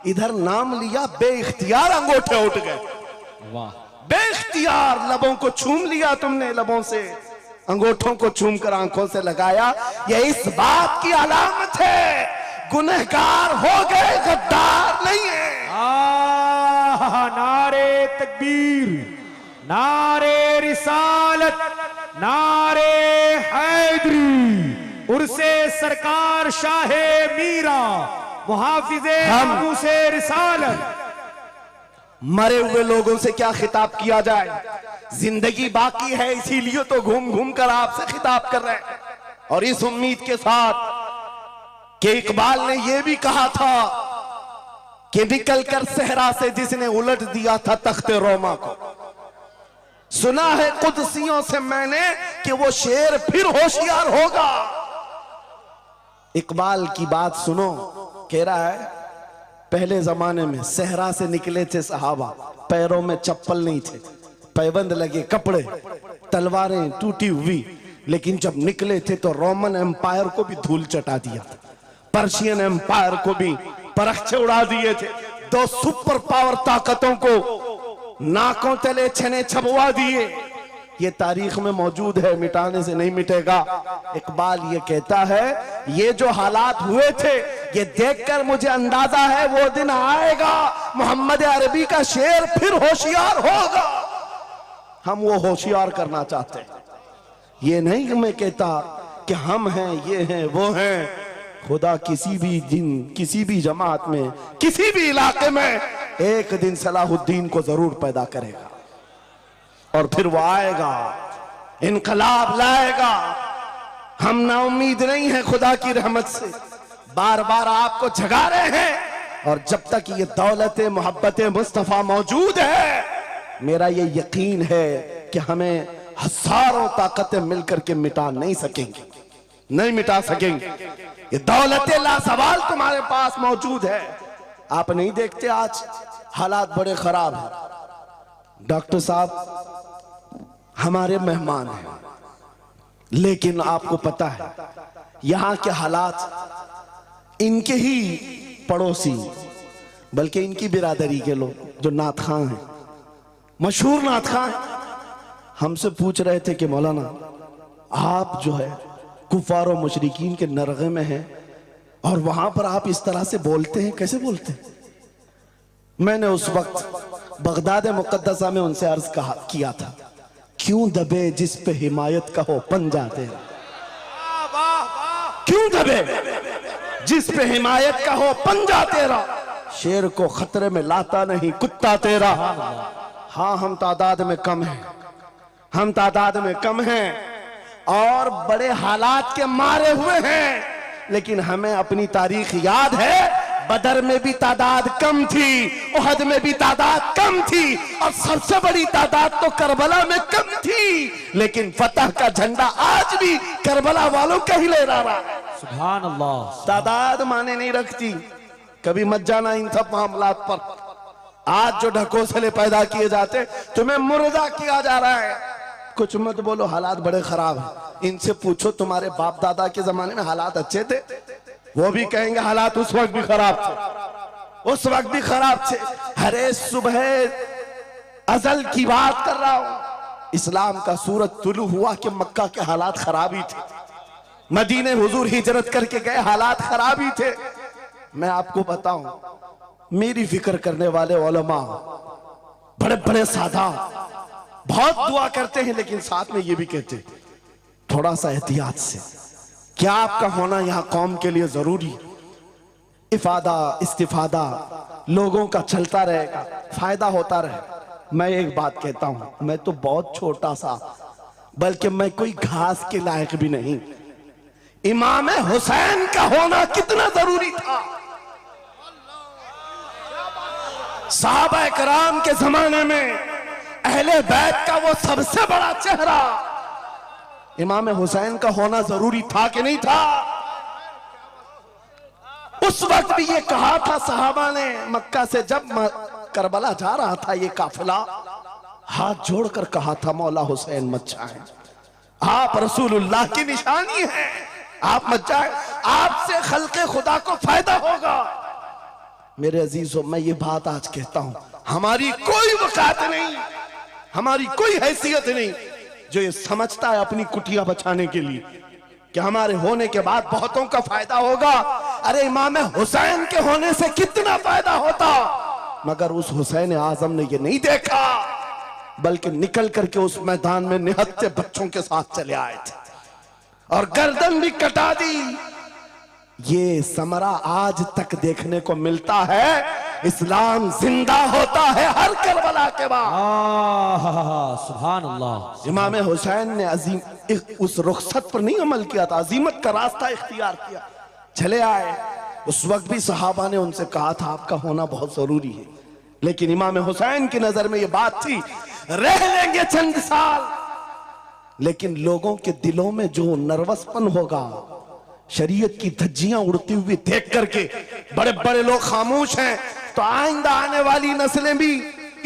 S2: इधर नाम लिया, बेइख्तियार अंगूठे उठ गए।
S4: वाह,
S2: बेइख्तियार लबों को छूम लिया तुमने, लबों से अंगूठों को चूम कर आंखों से लगाया। यह इस बात की अलामत है गुनहगार हो गए, गद्दार नहीं है।
S4: नारे तकबीर, नारे रिसालत, नारे हैदरी, उर्से सरकार शाहे मीरा, मुहाफिजे
S3: हम
S4: नामूसे रिसालत
S3: मरे हुए लोगों से क्या खिताब किया जाए? जिंदगी बाकी है, इसीलिए तो घूम घूम कर आपसे खिताब कर रहे हैं। और इस उम्मीद के साथ कि इकबाल ने यह भी कहा था कि निकल कर सहरा से जिसने उलट दिया था तख्ते रोमा को, सुना है कुदसियों से मैंने कि वो शेर फिर होशियार होगा। इकबाल की बात सुनो, कह रहा है पहले जमाने में सहरा से निकले थे सहाबा, पैरों में चप्पल नहीं थे, पैबंद लगे कपड़े, तलवारें टूटी हुई, लेकिन जब निकले थे तो रोमन एम्पायर को भी धूल चटा दिया था, पर्शियन एम्पायर को भी परखचे उड़ा दिए थे, दो सुपर पावर ताकतों को नाकों तले छने छबवा दिए। ये तारीख में मौजूद है, मिटाने से नहीं मिटेगा। इकबाल ये कहता है ये जो हालात हुए थे ये देखकर मुझे अंदाजा है वो दिन आएगा मोहम्मद अरबी का शेर फिर होशियार होगा। हम वो होशियार करना चाहते हैं, ये नहीं कि मैं कहता कि हम हैं, ये हैं, वो हैं। खुदा किसी भी दिन, किसी भी जमात में, किसी भी इलाके में एक दिन सलाहुद्दीन को जरूर पैदा करेगा और फिर वो आएगा, इनकलाब लाएगा। हम ना उम्मीद नहीं है खुदा की रहमत से, बार बार आपको जगा रहे हैं। और जब तक ये दौलत मोहब्बत मुस्तफा मौजूद है, मेरा ये यकीन है कि हमें हजारों ताकतें मिलकर के मिटा नहीं सकेंगे, नहीं मिटा सकेंगे। ये दौलत लासवाल तुम्हारे पास मौजूद है। आप नहीं देखते आज हालात बड़े खराब हैं। डॉक्टर साहब हमारे मेहमान हैं, लेकिन आपको पता है यहां के हालात इनके ही पड़ोसी, बल्कि इनकी बिरादरी के लोग जो नात खां हैं, मशहूर नात खां हैं, हमसे पूछ रहे थे कि मौलाना आप जो है कुफार और मुशरिकीन के नरगे में हैं और वहां पर आप इस तरह से बोलते हैं, कैसे बोलते हैं? मैंने उस वक्त बगदाद मुकद्दसा में उनसे अर्ज किया था, क्यों दबे जिस पे हिमायत का हो पंजा तेरा, क्यों दबे जिस पे हिमायत का हो पंजा तेरा, शेर को खतरे में लाता नहीं कुत्ता तेरा। हाँ हम तादाद में कम हैं, हम तादाद में कम हैं और बड़े हालात के मारे हुए हैं, लेकिन हमें अपनी तारीख याद है। बदर में भी तादाद कम थी, उहद में भी तादाद कम थी और सबसे बड़ी तादाद तो करबला में कम थी, लेकिन फतह का झंडा आज भी करबला वालों का ही लहरा रहा है।
S4: सुभान अल्लाह।
S3: तादाद माने नहीं रखती, कभी मत जाना इन सब मामलात पर। आज जो ढकोसले पैदा किए जाते, तुम्हें मुर्दा किया जा रहा है। कुछ मत बोलो, हालात बड़े खराब हैं। इनसे पूछो तुम्हारे बाप दादा के जमाने में हालात अच्छे थे, वो भी कहेंगे हालात उस वक्त भी खराब थे, उस वक्त भी खराब थे। हरे सुबह अजल की बात कर रहा हूं, इस्लाम का सूरज तुलू हुआ कि मक्का के हालात खराब ही थे, मदीने हुजूर हिजरत करके गए, हालात खराब ही थे। मैं आपको बताऊं, मेरी फिक्र करने वाले उलमा बड़े बड़े सादा बहुत दुआ करते हैं, लेकिन साथ में ये भी कहते हैं थोड़ा सा एहतियात से, क्या आपका होना यहां कौम के लिए जरूरी, इफादा इस्तिफादा लोगों का चलता रहेगा, फायदा होता रहे। मैं एक बात कहता हूं, मैं तो बहुत छोटा सा, बल्कि मैं कोई घास के लायक भी नहीं। इमाम हुसैन का होना कितना जरूरी था। सहाबा कराम के जमाने में अहले बैत का वो सबसे बड़ा चेहरा इमाम हुसैन का होना जरूरी था कि नहीं था? उस वक्त भी ये कहा था सहाबा ने, मक्का से जब करबला जा रहा था ये काफिला, हाथ जोड़कर कहा था मौला हुसैन मत जाए, आप रसूलुल्लाह की निशानी है, आप मत जाए, आपसे खल्के खुदा को फायदा होगा। मेरे अजीजों, मैं ये बात आज कहता हूं, हमारी कोई वकात नहीं, हमारी कोई हैसियत नहीं जो ये समझता है अपनी कुटिया बचाने के लिए कि हमारे होने के बाद बहुतों का फायदा होगा। अरे इमाम हुसैन के होने से कितना फायदा होता, मगर उस हुसैन आजम ने ये नहीं देखा, बल्कि निकल करके उस मैदान में निहत्ते बच्चों के साथ चले आए थे और गर्दन भी कटा दी। ये समरा आज तक देखने को मिलता है। इस्लाम जिंदा होता है हर करबला के बाद।
S4: सुभान अल्लाह।
S3: इमाम हुसैन ने अजीम उस रुखसत पर नहीं अमल किया था, अजीमत का रास्ता इख्तियार किया, चले आए। उस वक्त भी सहाबा ने उनसे कहा था आपका होना बहुत जरूरी है, लेकिन इमाम हुसैन की नजर में यह बात थी रह लेंगे चंद साल, लेकिन लोगों के दिलों में जो नर्वसपन होगा, शरीयत की धज्जियां उड़ती हुई देख करके बड़े बड़े लोग खामोश हैं, तो आइंदा आने वाली नस्लें भी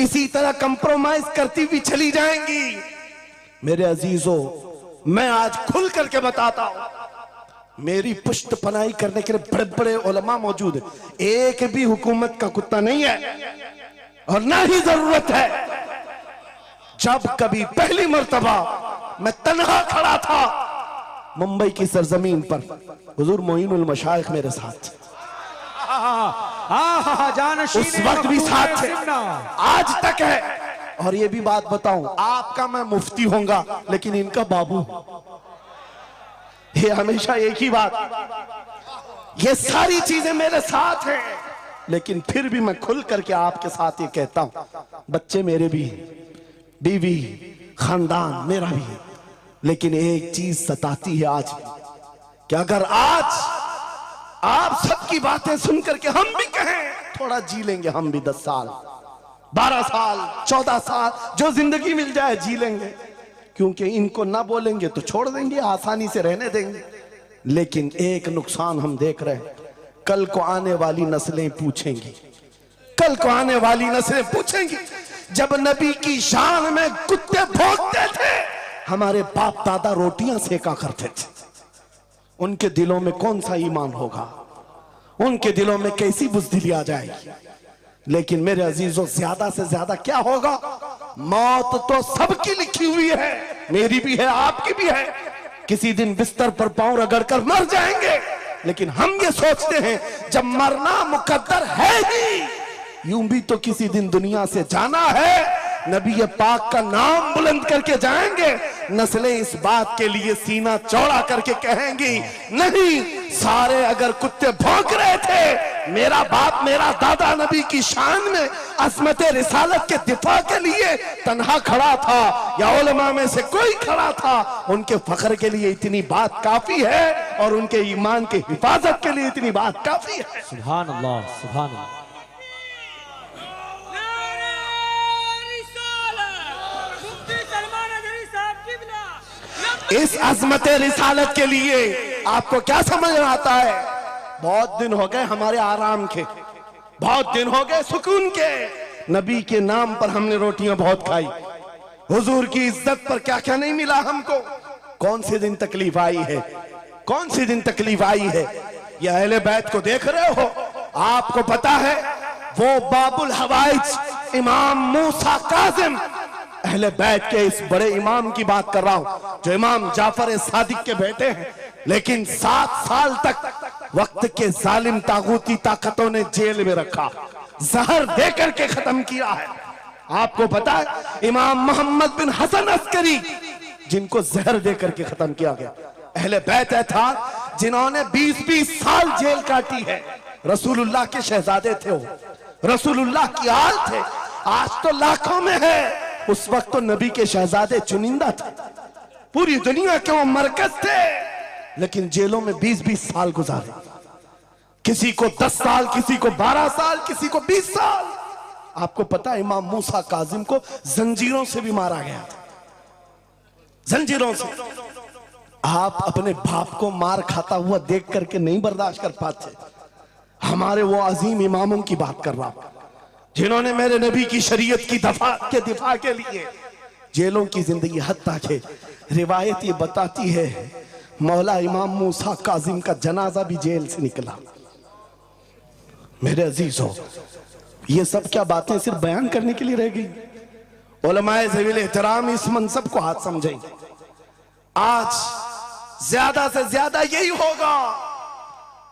S3: इसी तरह कंप्रोमाइज करती हुई चली जाएंगी। मेरे अजीजों, मैं आज खुल करके बताता हूं, मेरी पुष्ट पनाही करने के लिए बड़े बड़े उलमा मौजूद है, एक भी हुकूमत का कुत्ता नहीं है और ना ही जरूरत है। जब कभी पहली मर्तबा मैं तन्हा खड़ा था मुंबई की सरजमीन पर, हुजूर मोइनुल मशाइख मेरे साथ, उस वक्त भी साथ थे, आज तक है। और ये भी बात बताऊं, आपका मैं मुफ्ती होऊंगा लेकिन इनका बाबू, ये हमेशा एक ही बात। ये सारी चीजें मेरे साथ हैं, लेकिन फिर भी मैं खुल करके आपके साथ ये कहता हूं, बच्चे मेरे भी हैं, बीवी खानदान मेरा भी है, लेकिन एक चीज सताती है आज भी, कि अगर आज आप सबकी बातें सुन करके हम भी कहें थोड़ा जी लेंगे, हम भी 10 साल 12 साल 14 साल जो जिंदगी मिल जाए जी लेंगे, क्योंकि इनको ना बोलेंगे तो छोड़ देंगे, आसानी से रहने देंगे। लेकिन एक नुकसान हम देख रहे हैं, कल को आने वाली नस्लें पूछेंगी, कल को आने वाली नस्लें पूछेंगी, जब नबी की शान में कुत्ते भौंकते थे हमारे बाप दादा रोटियां सेका करते थे, उनके दिलों में कौन सा ईमान होगा, उनके दिलों में कैसी बुज़दिली आ जाएगी। लेकिन मेरे अजीजों, ज्यादा से ज्यादा क्या होगा, मौत तो सबकी लिखी हुई है, मेरी भी है आपकी भी है, किसी दिन बिस्तर पर पांव रगड़ कर मर जाएंगे। लेकिन हम ये सोचते हैं जब मरना मुकद्दर है ही, यूं भी तो किसी दिन दुनिया से जाना है, नबी पाक का नाम बुलंद करके जाएंगे, नस्लें इस बात के लिए सीना चौड़ा करके कहेंगी, नहीं सारे अगर कुत्ते भौंक रहे थे, मेरा बाप मेरा दादा नबी की शान में अज़मत रिसालत के दिफा के लिए तन्हा खड़ा था, या उलमा में से कोई खड़ा था, उनके फख्र के लिए इतनी बात काफी है, और उनके ईमान की हिफाजत के लिए इतनी बात काफी है।
S4: सुभान अल्लाह, सुभान अल्लाह।
S3: इस अज़मत रिसालत के लिए आपको क्या समझ में आता है, बहुत दिन हो गए हमारे आराम के, बहुत दिन हो गए सुकून के, नबी के नाम पर हमने रोटियां बहुत खाई, हुजूर की इज्जत पर क्या क्या नहीं मिला हमको। कौन से दिन तकलीफ आई है, कौन सी दिन तकलीफ आई है, ये अहले बैत को देख रहे हो, आपको पता है वो बाबुल हवाइज इमाम मूसा काजिम, अहले बैत के इस बड़े इमाम की बात कर रहा हूं, जो इमाम जाफर सादिक के बेटे हैं, लेकिन 7 साल तक वक्त के जालिम तागूती ताकतों ने जेल में रखा, जहर देकर के खत्म किया है। आपको पता है इमाम मोहम्मद बिन हसन अस्करी, जिनको जहर देकर के खत्म किया गया, अहले बैत था जिन्होंने 20-20 साल जेल काटी है, रसूलुल्लाह के शहजादे थे वो, रसूलुल्लाह की आल थे, आज तो लाखों में है, उस वक्त तो नबी के शहजादे चुनिंदा थे, पूरी दुनिया के वो मरकज थे, लेकिन जेलों में 20-20 साल गुजारे, किसी को 10 साल, किसी को 12 साल, किसी को 20 साल। आपको पता है इमाम मूसा काजिम को जंजीरों से भी मारा गया था, जंजीरों से। आप अपने बाप को मार खाता हुआ देख करके नहीं बर्दाश्त कर पाते, हमारे वो अजीम इमामों की बात कर रहा हूं, जिन्होंने मेरे नबी की शरीयत की दिफा के लिए जेलों की जिंदगी, हत्ता के रिवायत ये बताती है मौला इमाम मूसा काजिम का जनाजा भी जेल से निकला। मेरे अजीजों, ये सब क्या बातें सिर्फ बयान करने के लिए रह गई? उलमाए ज़वील एहतराम इस मनसब को हाथ समझेंगे, आज ज्यादा से ज्यादा यही होगा।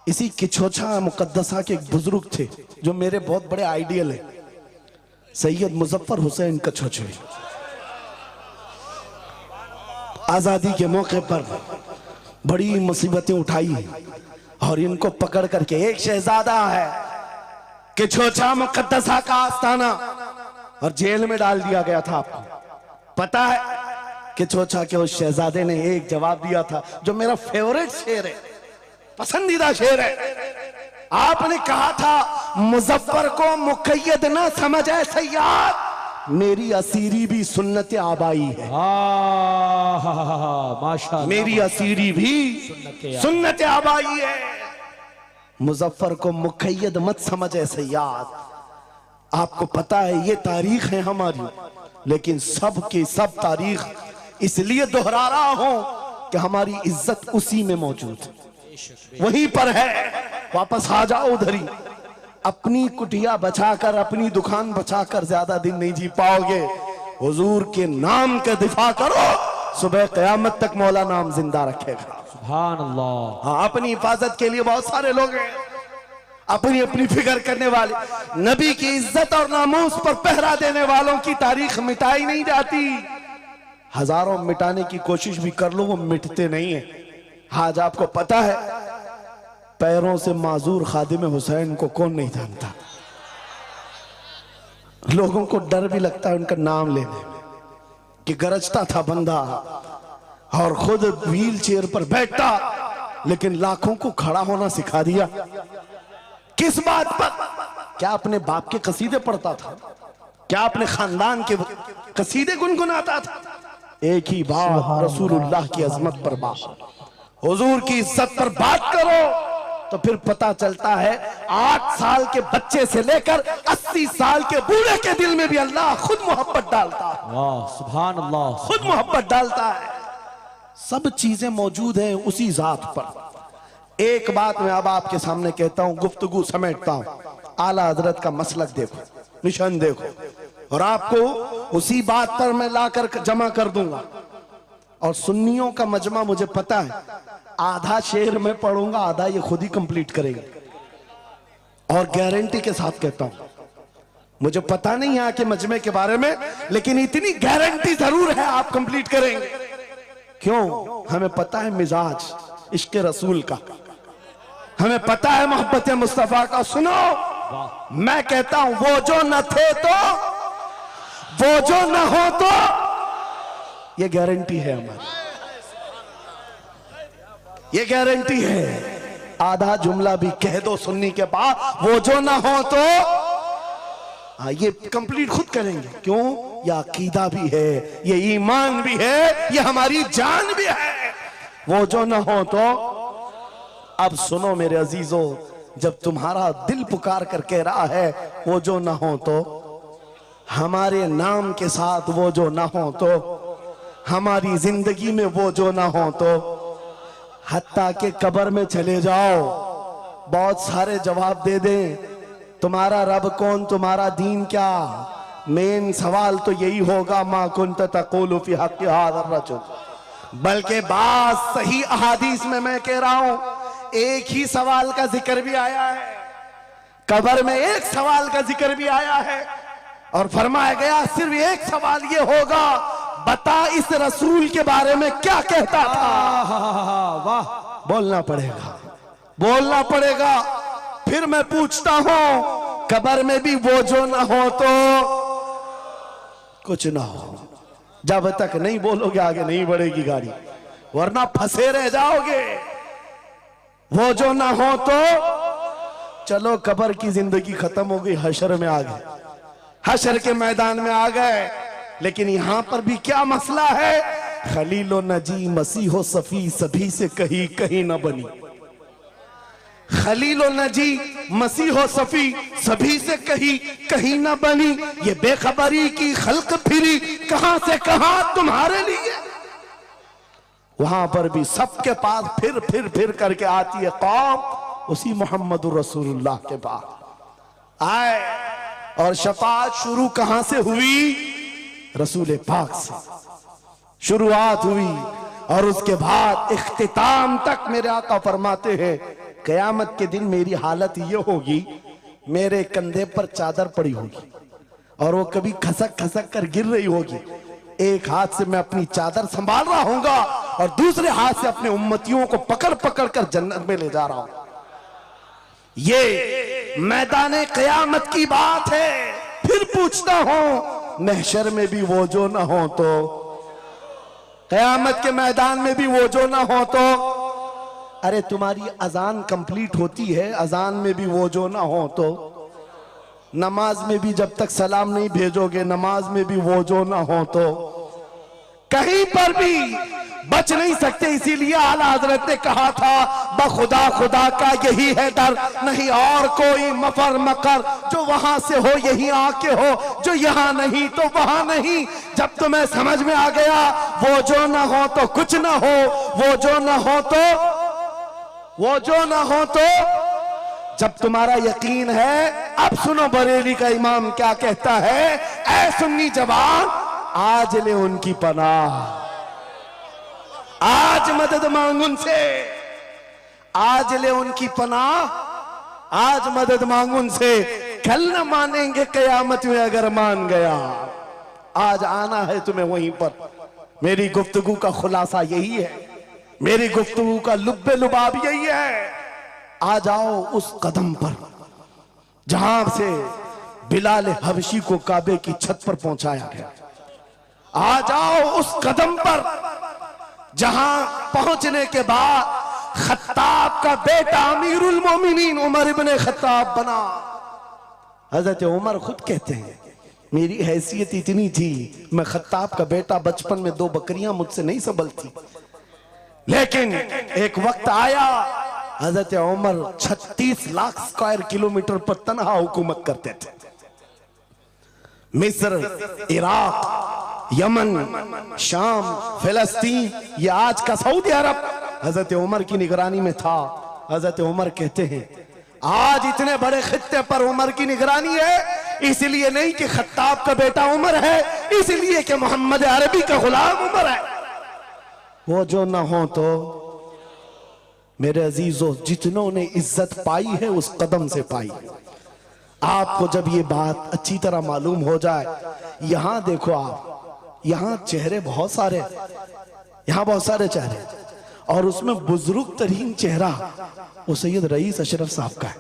S3: इसी किछोछा मुकद्दसा के एक बुजुर्ग थे जो मेरे बहुत बड़े आइडियल है, सैयद मुजफ्फर हुसैन कछोछे। आजादी के मौके पर बड़ी मुसीबतें उठाई, और इनको पकड़ करके एक शहजादा है कि छोचा मुकद्दसा का आस्थाना, और जेल में डाल दिया गया था। आपको पता है कि छोचा के उस शहजादे ने एक जवाब दिया था जो मेरा फेवरेट शेर है, पसंदीदा शेर है। आपने कहा था मुजफ्फर को मुकय्यद ना समझे सैयाद, मेरी असीरी भी सुन्नत आबाई है।
S4: माशाअल्लाह,
S3: मेरी असीरी भी सुन्नत आबाई है। मुजफ्फर को मुकय्यद मत समझे सैयाद। आपको पता है ये तारीख है हमारी, लेकिन सब की सब तारीख इसलिए दोहरा रहा हूं कि हमारी इज्जत उसी में मौजूद है, वहीं पर है। वापस आ जाओ उधर ही। अपनी कुटिया बचाकर, अपनी दुकान बचाकर ज्यादा दिन नहीं जी पाओगे। हुजूर के नाम का दिफा करो, सुबह क़यामत तक मौला नाम जिंदा रखेगा।
S4: सुभान अल्लाह।
S3: हाँ, अपनी हिफाजत के लिए बहुत सारे लोग हैं, अपनी अपनी फिक्र करने वाले। नबी की इज्जत और नामूस पर पहरा देने वालों की तारीख मिटाई नहीं जाती। हजारों मिटाने की कोशिश भी कर लो, वो मिटते नहीं है। आज आपको पता है पैरों से माजूर खादिम हुसैन को कौन नहीं जानता। लोगों को डर भी लगता है उनका नाम लेने में कि गरजता था बंदा और खुद व्हील चेयर पर बैठता, लेकिन लाखों को खड़ा होना सिखा दिया। किस बात पर? क्या अपने बाप के कसीदे पढ़ता था? क्या अपने खानदान के कसीदे गुनगुनाता था? एक ही बात, रसूलुल्लाह की अजमत पर बात, हुजूर की इज्जत पर बात करो तो फिर पता चलता है 8 साल के बच्चे से लेकर 80 साल के बूढ़े के दिल में भी अल्लाह खुद मोहब्बत डालता है।
S4: वाह, सुभान अल्लाह,
S3: खुद मोहब्बत डालता है। सब चीजें मौजूद हैं उसी जात पर। एक बात मैं अब आपके सामने कहता हूं, गुफ्तगू समेटता हूं। आला हजरत का मसलक देखो, निशान देखो, और आपको उसी बात पर मैं लाकर जमा कर दूंगा। और सुन्नियों का मजमा मुझे पता है, आधा शेर मैं पढ़ूंगा, आधा ये खुद ही कंप्लीट करेंगे। और गारंटी के साथ कहता हूं, मुझे पता नहीं यहाँ के मजमे के बारे में, लेकिन इतनी गारंटी जरूर है आप कंप्लीट करेंगे। क्यों? हमें पता है मिजाज इश्क रसूल का, हमें पता है मोहब्बत मुस्तफा का। सुनो, मैं कहता हूं वो जो न थे तो, वो जो न हो तो, ये गारंटी है हमारी, ये गारंटी है। आधा जुमला भी कह दो सुन्नी के बाद, वो जो ना हो तो। हाँ, ये कंप्लीट खुद करेंगे। क्यों? ये अकीदा भी है, ये ईमान भी है, ये हमारी जान भी है। वो जो ना हो तो। अब सुनो मेरे अजीजों, जब तुम्हारा दिल पुकार कर कह रहा है वो जो ना हो तो, हमारे नाम के साथ वो जो ना हो तो, हमारी जिंदगी में वो जो ना हो तो, हत्ता के कब्र में चले जाओ, बहुत सारे जवाब दे दें, तुम्हारा रब कौन, तुम्हारा दीन क्या। मेन सवाल तो यही होगा, मा कुंत तक़ूलु फी हक़्क़ि हाज़ा रजुल। बल्कि बात सही अहादीस में मैं कह रहा हूं, एक ही सवाल का जिक्र भी आया है, कब्र में एक सवाल का जिक्र भी आया है, और फरमाया गया सिर्फ एक सवाल ये होगा, बता इस रसूल के बारे में क्या कहता था।
S4: वाह,
S3: बोलना पड़ेगा, बोलना पड़ेगा। फिर मैं पूछता हूं, कब्र में भी वो जो ना हो तो कुछ ना हो। जब तक नहीं बोलोगे आगे नहीं बढ़ेगी गाड़ी, वरना फंसे रह जाओगे। वो जो ना हो तो चलो, कब्र की जिंदगी खत्म हो गई, हशर में आ गए, हशर के मैदान में आ गए। लेकिन यहां पर भी क्या मसला है, खलीलो नजी मसीहो सफी सभी से कहीं कहीं ना बनी। खलीलो नजी मसीहो सफी सभी से कहीं कहीं ना बनी। ये बेखबरी की खल्क फिरी कहां से कहां तुम्हारे लिए। वहां पर भी सबके पास फिर करके आती है कौम उसी मोहम्मद रसूलुल्लाह के पास आए। और शफाअत शुरू कहां से हुई? रसूल पाक से शुरुआत हुई, और उसके बाद इख्तिताम तक मेरे आका फरमाते हैं, कयामत के दिन मेरी हालत ये होगी, मेरे कंधे पर चादर पड़ी होगी और वो कभी खसक खसक कर गिर रही होगी। एक हाथ से मैं अपनी चादर संभाल रहा हूंगा और दूसरे हाथ से अपने उम्मतियों को पकड़ पकड़ कर जन्नत में ले जा रहा हूं। ये मैदान क़यामत की बात है। फिर पूछता हूं, महशर में भी वो जो ना हो तो, क़यामत के मैदान में भी वो जो ना हो तो, अरे तुम्हारी अजान कंप्लीट होती है, अजान में भी वो जो ना हो तो, नमाज में भी जब तक सलाम नहीं भेजोगे, नमाज में भी वो जो ना हो तो, कहीं पर भी बच नहीं सकते। इसीलिए आला हजरत ने कहा था, बखुदा खुदा का यही है डर, नहीं और कोई मफर मकर, जो वहां से हो यही आके हो, जो यहां नहीं तो वहां नहीं। जब तुम्हें समझ में आ गया वो जो ना हो तो कुछ ना हो, वो जो ना हो तो, वो जो ना हो तो, जब तुम्हारा यकीन है, अब सुनो बरेली का इमाम क्या कहता है, ऐ सुन्नी जवान आज ले उनकी पनाह, आज मदद मांग उनसे, आज ले उनकी पनाह, आज मदद मांग उनसे, कल न मानेंगे कयामत में अगर मान गया। आज आना है तुम्हें वहीं पर। मेरी गुफ्तगू का खुलासा यही है, मेरी गुफ्तगू का लुब्बे लुबाब यही है। आ जाओ उस कदम पर जहां से बिलाल हबशी को काबे की छत पर पहुंचाया गया। आ जाओ उस कदम पर जहां पहुंचने के बाद खत्ताब का बेटा अमीरुल मोमिनीन उमर इब्ने खत्ताब बना। हजरत उमर खुद कहते हैं, मेरी हैसियत इतनी थी, मैं खत्ताब का बेटा, बचपन में 2 बकरियां मुझसे नहीं संभलती, लेकिन एक वक्त आया हजरत उमर 36 लाख स्क्वायर किलोमीटर पर तनहा हुकूमत करते थे। मिस्र, इराक, यमन, शाम, फिलिस्तीन, ये आज का सऊदी अरब हजरत उमर की निगरानी में था। हजरत उमर कहते हैं, आज इतने बड़े खित्ते पर उमर की निगरानी है, इसलिए नहीं कि खत्ताब का बेटा उमर है, इसलिए कि मोहम्मद अरबी का गुलाम उमर है। वो जो ना हो तो, मेरे अजीजों, जितनों ने इज्जत पाई है उस कदम से पाई। आपको जब ये बात अच्छी तरह मालूम हो जाए, यहां देखो आप, यहां चेहरे बहुत सारे, यहां बहुत सारे चेहरे, और उसमें बुजुर्ग तरीन चेहरा वो सैयद रईस अशरफ साहब का है।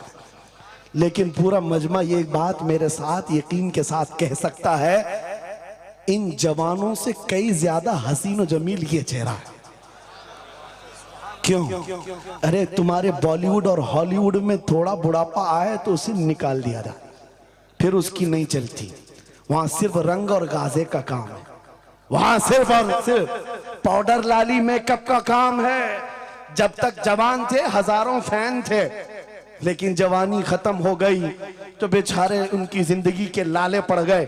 S3: लेकिन पूरा मजमा ये बात मेरे साथ यकीन के साथ कह सकता है, इन जवानों से कई ज्यादा हसीन और जमील ये चेहरा है। क्यों? अरे तुम्हारे बॉलीवुड और हॉलीवुड में थोड़ा बुढ़ापा आए तो उसे निकाल दिया जाए, फिर उसकी नहीं चलती। वहां सिर्फ रंग और गाजे का काम है, वहां सिर्फ और सिर्फ पाउडर लाली मेकअप का काम है। जब तक जवान थे हजारों फैन थे, लेकिन जवानी खत्म हो गई तो बेचारे उनकी जिंदगी के लाले पड़ गए।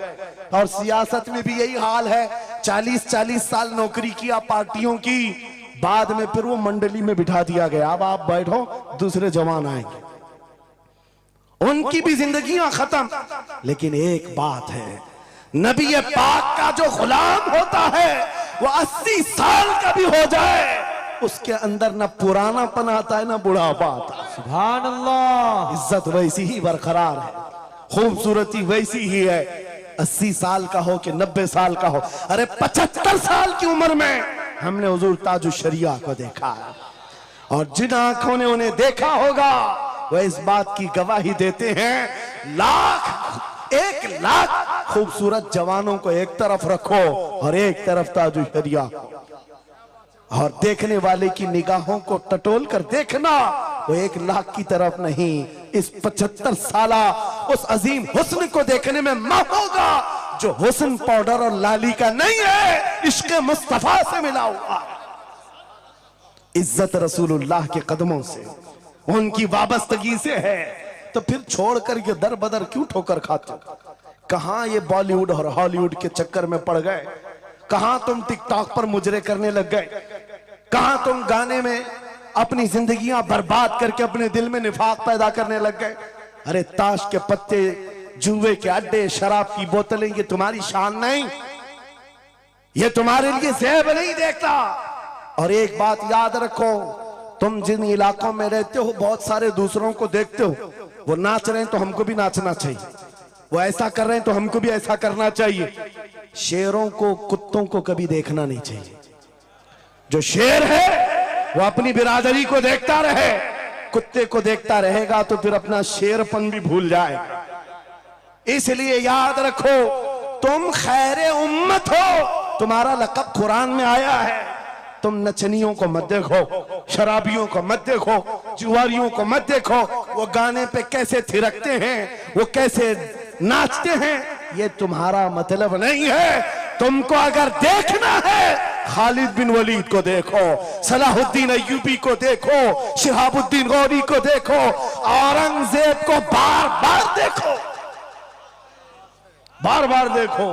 S3: और सियासत में भी यही हाल है, 40-40 साल नौकरी किया पार्टियों की, बाद में फिर वो मंडली में बिठा दिया गया, अब आप बैठो दूसरे जवान आएंगे, उनकी भी जिंदगियां खत्म। लेकिन एक बात है, नबी पाक का जो गुलाम होता है वो 80 साल का भी हो जाए, उसके अंदर ना पुरानापन आता है ना बुढ़ापा आता है।
S4: सुभान अल्लाह।
S3: इज्जत वैसी ही बरकरार है, खूबसूरती वैसी ही है, 80 साल का हो कि 90 साल का हो। अरे 75 साल की उम्र में हमने हुजूर ताजुश शरिया को देखा, और जिन आंखों ने उन्हें देखा होगा वह इस बात की गवाही देते हैं, 1 लाख खूबसूरत जवानों को एक तरफ रखो और एक तरफ ताजुश शरिया, और देखने वाले की निगाहों को टटोल कर देखना, वो 1 लाख की तरफ नहीं, इस 75 साला उस अजीम हुस्न को देखने में मां होगा जो हुस्न पाउडर और लाली का नहीं है, इश्क मुस्तफा से मिला हुआ। इज्जत रसूलुल्लाह के कदमों से, उनकी वाबस्तगी से है। तो फिर छोड़ कर ये दर बदर क्यों ठोकर खाते हो? कहां ये बॉलीवुड और हॉलीवुड के चक्कर में पड़ गए? कहां तुम टिकटॉक पर मुजरे करने लग गए? कहां तुम गाने में अपनी जिंदगियां बर्बाद करके अपने दिल में निफाक पैदा करने लग गए? अरे ताश के पत्ते, जुए के अड्डे, शराब की बोतलें, ये तुम्हारी शान नहीं, ये तुम्हारे लिए ज़ेब नहीं देखता। और एक बात याद रखो, तुम जिन इलाकों में रहते हो बहुत सारे दूसरों को देखते हो, वो नाच रहे हैं तो हमको भी नाचना चाहिए, वो ऐसा कर रहे हैं तो हमको भी ऐसा करना चाहिए। शेरों को, कुत्तों को कभी देखना नहीं चाहिए। जो शेर है वो अपनी बिरादरी को देखता रहे, कुत्ते को देखता रहेगा तो फिर अपना शेरपन भी भूल जाएगा। इसलिए याद रखो, तुम खैरे उम्मत हो, तुम्हारा लक़ब कुरान में आया है। तुम नचनियों को मत देखो, शराबियों को मत देखो, जुआरियों को मत देखो, वो गाने पे कैसे थिरकते हैं, वो कैसे नाचते हैं, ये तुम्हारा मतलब नहीं है। तुमको अगर देखना है, खालिद बिन वलीद को देखो, सलाहुद्दीन अय्यूबी को देखो, शिहाबुद्दीन गौरी को देखो, औरंगजेब को बार बार देखो, बार बार देखो।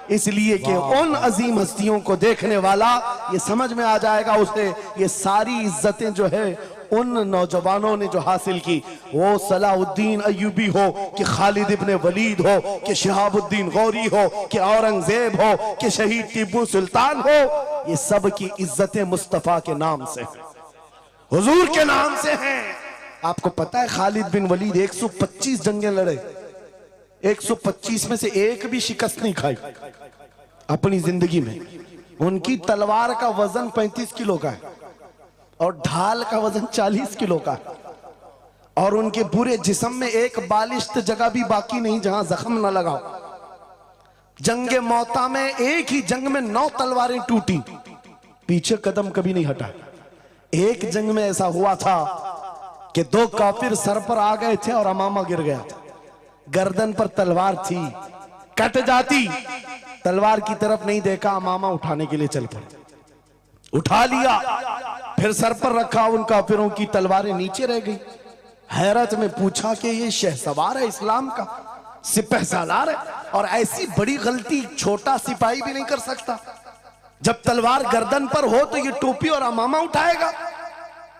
S3: इसलिए कि उन अजीम हस्तियों को देखने वाला ये समझ में आ जाएगा उसे, ये सारी इज्जतें जो है उन नौजवानों ने जो हासिल की, वो सलाहुद्दीन अय्यूबी हो कि खालिद इब्ने वलीद हो कि शिहाबुद्दीन गौरी हो कि औरंगजेब हो कि शहीद टीपू सुल्तान हो, ये सब की इज्जतें मुस्तफा के नाम से हैं, हुजूर के नाम से हैं। आपको पता है खालिद बिन वलीद 125 जंगें लड़े, 125 में से एक भी शिकस्त नहीं खाई अपनी जिंदगी में। उनकी तलवार का वजन 35 किलो का है और ढाल का वजन 40 किलो का है, और उनके पूरे जिस्म में एक बालिश्त जगह भी बाकी नहीं जहां जख्म न लगाओ। जंगे मौता में एक ही जंग में 9 तलवारें टूटी, पीछे कदम कभी नहीं हटा। एक जंग में ऐसा हुआ था कि 2 काफिर सर पर आ गए थे और अमामा गिर गया था, गर्दन पर तलवार थी, कट जाती, तलवार की तरफ नहीं देखा, अमामा उठाने के लिए चल पड़े, उठा लिया, फिर सर पर रखा, उन काफिरों की तलवारें नीचे रह गई। हैरत में पूछा कि ये शहसवार है इस्लाम का, सिपह सालार है, और ऐसी बड़ी गलती छोटा सिपाही भी नहीं कर सकता। जब तलवार गर्दन पर हो तो ये टोपी और अमामा उठाएगा।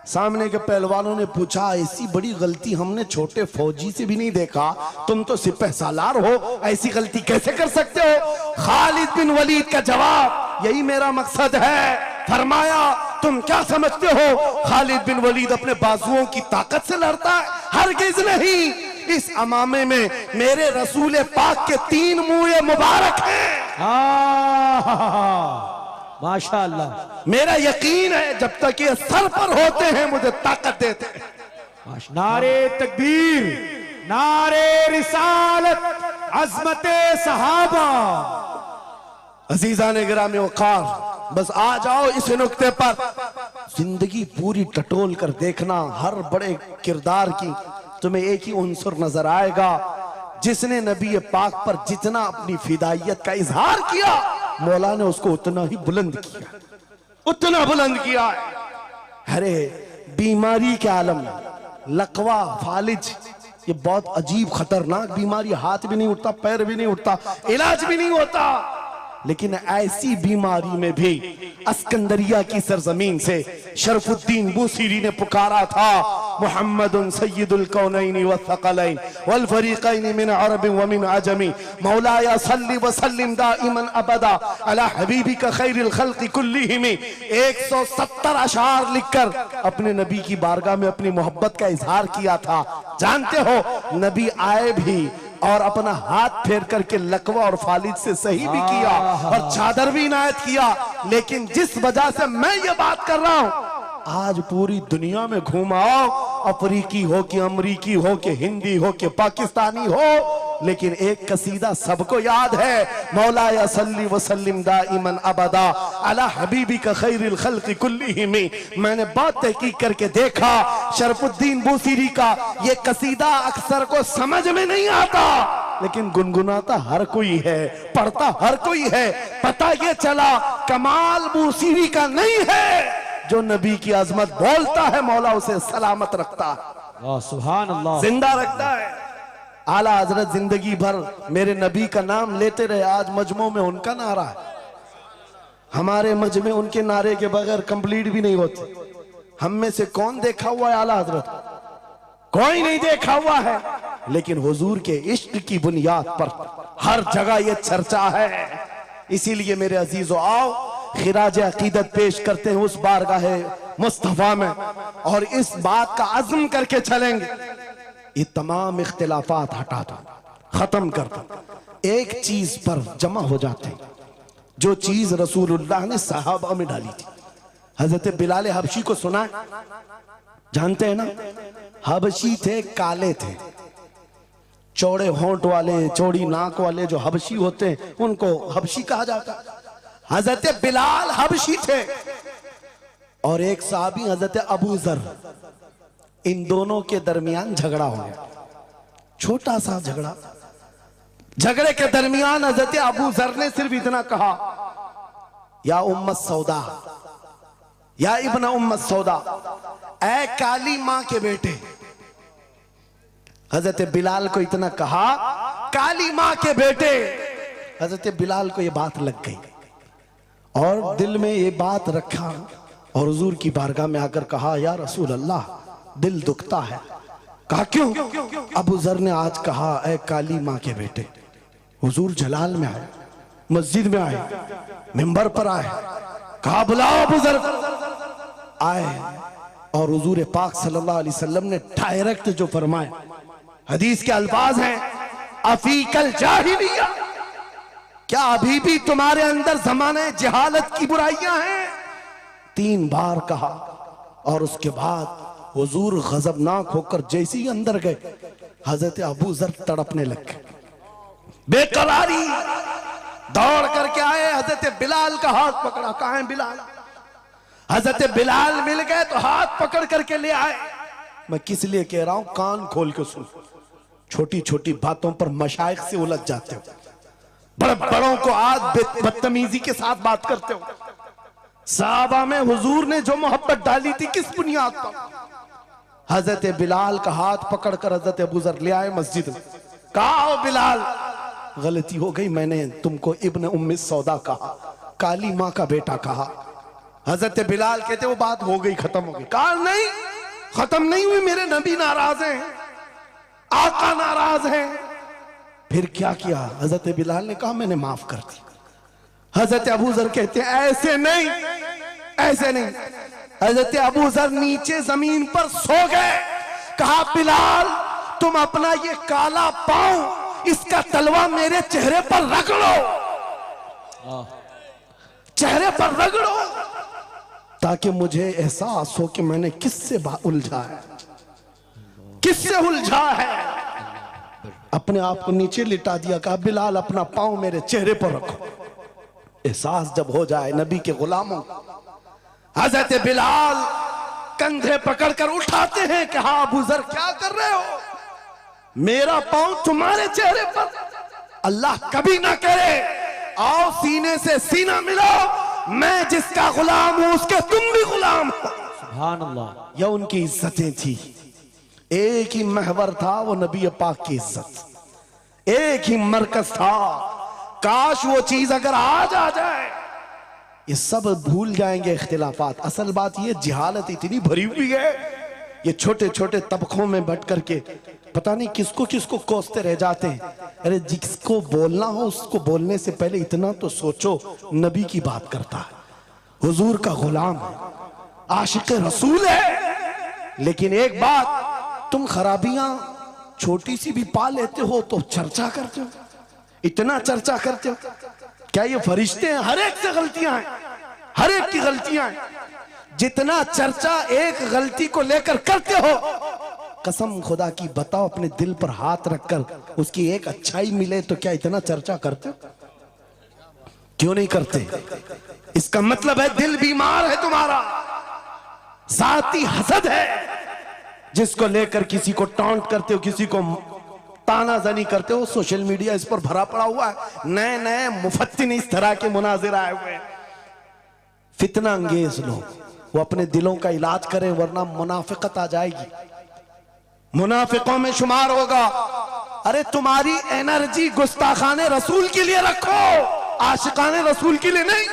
S3: सामने के पहलवानों ने पूछा, ऐसी बड़ी गलती हमने छोटे फौजी से भी नहीं देखा, तुम तो सिपह सालार हो, ऐसी गलती कैसे कर सकते हो? खालिद बिन वलीद का जवाब, यही मेरा मकसद है। फरमाया, तुम क्या समझते हो खालिद बिन वलीद अपने बाजुओं की ताकत से लड़ता है? हरगिज नहीं। इस अमामे में मेरे रसूल पाक के 3 मुँह मुबारक हैं।
S4: माशाअल्लाह,
S3: मेरा यकीन है जब तक ये सर पर होते हैं मुझे ताकत देते हैं।
S4: नारे तकबीर, नारे रिसालत, अजमते सहाबा।
S3: अजीजा ने गिरामी वक़ार, बस आ जाओ इस नुक्ते पर, जिंदगी पूरी टटोल कर देखना, हर बड़े किरदार की तुम्हें एक ही उन्सुर नजर आएगा, जिसने नबी पाक पर जितना अपनी फिदायत का इजहार किया, मौला ने उसको उतना ही बुलंद किया, उतना बुलंद किया। अरे बीमारी के आलम में लकवा, फालिज, ये बहुत अजीब खतरनाक बीमारी, हाथ भी नहीं उठता, पैर भी नहीं उठता, इलाज भी नहीं होता। लेकिन ऐसी बीमारी में भी अस्कंदरिया की सरजमीन से शरफुद्दीन बूसीरी ने पुकारा था, मुहम्मदुन सय्यिदुल कौनैनि वस्सक़लैन वल फरीक़ैनि मिन अरब व मिन अजमी, मौलाया सल्लि व सल्लिम दाइमन अबदा अला हबीबिका खैरिल खल्क़ि कुल्लिहिम। 170 अशार लिखकर अपने नबी की बारगाह में अपनी मोहब्बत का इजहार किया था। जानते हो, नबी आए भी और अपना हाथ फेर करके लकवा और फालिद से सही भी किया और चादर भी इनायत किया। लेकिन जिस वजह से मैं ये बात कर रहा हूं, आज पूरी दुनिया में घुमाओ, अफ्रीकी हो कि अमरीकी हो कि हिंदी हो कि पाकिस्तानी हो, लेकिन एक कसीदा सबको याद है, मौलाया सल्ली व सल्लिम दाइमन अबदा अला हबीबिका खैरिल खल्क़ि कुल्लिहिम। मैंने बहुत तहकीक करके देखा, शरफुद्दीन बूसीरी का ये कसीदा अक्सर को समझ में नहीं आता, लेकिन गुनगुनाता हर कोई है, पढ़ता हर कोई है। पता ये चला कमाल बूसीरी का नहीं है, जो नबी की अजमत बोलता है मौला उसे सलामत रखता है,
S4: सुभान अल्लाह,
S3: जिंदा रखता है। आला हजरत जिंदगी भर मेरे नबी का नाम लेते रहे, आज मजमों में उनका नारा है। हमारे मजमे उनके नारे के बगैर कंप्लीट भी नहीं होते। हम में से कौन देखा हुआ है आला हजरत? कोई नहीं देखा हुआ है, लेकिन हुजूर के इश्क की बुनियाद पर हर जगह ये चर्चा है। इसीलिए मेरे अजीजों, आओ खिराज अकीदत पेश करते हैं उस बारगाह मुस्तफा में, और इस बात का अज़्म करके चलेंगे, ये तमाम इख्तिलाफात हटा दो, खत्म कर दो, एक चीज पर जमा हो जाते हैं, जो चीज रसूलुल्लाह ने सहाबा में डाली थी। हजरत बिलाल हबशी को सुना है, जानते हैं ना, हबशी थे, काले थे, चौड़े होंठ वाले, चौड़ी नाक वाले जो हबशी होते हैं उनको हबशी कहा जाता है। हजरत बिलाल हबशी थे और एक साहबी हजरत अबू जर, इन दोनों के दरमियान झगड़ा हो गया, छोटा सा झगड़ा। झगड़े के दरमियान हजरत अबू जर ने सिर्फ इतना कहा, या उम्मत सौदा, या इब्न उम्मत सौदा, ऐ काली मां के बेटे। हजरत बिलाल को इतना कहा, काली मां के बेटे। हजरत बिलाल को यह बात लग गई और दिल में ये बात रखा और हुजूर की बारगाह में आकर कहा, या रसूल अल्लाह, दिल दुखता है। कहा क्यों? अबू जर ने आज कहा, ऐ काली मां के बेटे। हुजूर जलाल में आए, मस्जिद में आए, मिंबर पर आए, कहा बुलाओ अबू जर। आए और हुजूर पाक सल्लल्लाहु अलैहि वसल्लम ने डायरेक्ट जो फरमाए, हदीस के अल्फाज हैं, अफीकल जाहिलिया, क्या अभी भी तुम्हारे अंदर जमाने जहालत की बुराइयां हैं? 3 बार कहा और उसके बाद हुजूर गजबनाक होकर जैसे ही अंदर गए, हजरत अबू जर तड़पने लगे, बेकरारी। दौड़ करके आए, हजरत बिलाल का हाथ पकड़ा, कहां है बिलाल? हजरत बिलाल मिल गए तो हाथ पकड़ करके ले आए। मैं किस लिए कह रहा हूं, कान खोल के सुन। छोटी छोटी बातों पर मशाइख से उलझ जाते हो, बड़े बड़ों को आज बदतमीजी के साथ बात करते हो। साहबा में हुजूर ने जो मोहब्बत डाली थी किस बुनियाद पर? हजरत बिलाल का हाथ पकड़कर हजरत अबू जर ले आए मस्जिद में। कहा, ओ बिलाल, गलती हो गई, मैंने तुमको इब्न उम्मी सौदा कहा, काली मां का बेटा कहा। हजरत बिलाल कहते वो बात हो गई, खत्म हो गई। कहा नहीं, खत्म नहीं हुई, मेरे नबी नाराज हैं, आका नाराज हैं। फिर क्या किया? हजरत बिलाल ने कहा मैंने माफ कर दी। हजरत अबू जर कहते हैं ऐसे नहीं, ऐसे नहीं। हजरत अबू जर नीचे जमीन पर सो गए। कहा बिलाल, तुम अपना ये काला पांव, इसका तलवा मेरे चेहरे पर रगड़ो, चेहरे पर रगड़ो, ताकि मुझे एहसास हो कि मैंने किससे उलझा है, किससे उलझा है। अपने आप को नीचे लिटा दिया। कहा बिलाल, अपना पांव मेरे चेहरे पर रखो, एहसास जब हो जाए नबी के गुलामों। हजरत बिलाल कंधे पकड़कर उठाते हैं कि हाँ अबू जर क्या कर रहे हो, मेरा पांव तुम्हारे चेहरे पर, अल्लाह कभी ना करे, आओ सीने से सीना मिलो, मैं जिसका गुलाम हूं उसके तुम भी गुलाम हो।
S4: सुभान अल्लाह।
S3: यह उनकी इज्जतें थी, एक ही महवर था वो नबी पाक की इज्जत, एक ही मरकज था। काश वो चीज अगर आज आ जाए, ये सब भूल जाएंगे इख्तिलाफात। असल बात ये, जिहालत इतनी भरी हुई है, ये छोटे छोटे तबकों में बट करके पता नहीं किसको किसको कोसते रह जाते हैं। अरे जिसको बोलना हो उसको बोलने से पहले इतना तो सोचो, नबी की बात करता है, हुजूर का गुलाम है, आशिक रसूल है। लेकिन एक बात, तुम खराबियां छोटी सी भी पा लेते हो तो चर्चा करते हो, इतना चर्चा करते हो। क्या ये फरिश्ते हैं? हर एक से गलतियां हैं, हर एक की गलतियां हैं। जितना चर्चा एक गलती को लेकर करते हो, कसम खुदा की बताओ, अपने दिल पर हाथ रखकर उसकी एक अच्छाई मिले तो क्या इतना चर्चा करते हो? क्यों नहीं करते? इसका मतलब है दिल बीमार है तुम्हारा, जाती हसद है, जिसको लेकर किसी को टॉन्ट करते हो, किसी को तानाजनी करते हो। सोशल मीडिया इस पर भरा पड़ा हुआ है, नए नए मुफत्तिन इस तरह के मुनाजिर आए हुए हैं। फितना अंगेज लोग, वो अपने दिलों का इलाज करें, वरना मुनाफिकत आ जाएगी, मुनाफिकों में शुमार होगा। अरे तुम्हारी एनर्जी गुस्ताखाने रसूल के लिए रखो, आशिकाने रसूल के लिए नहीं।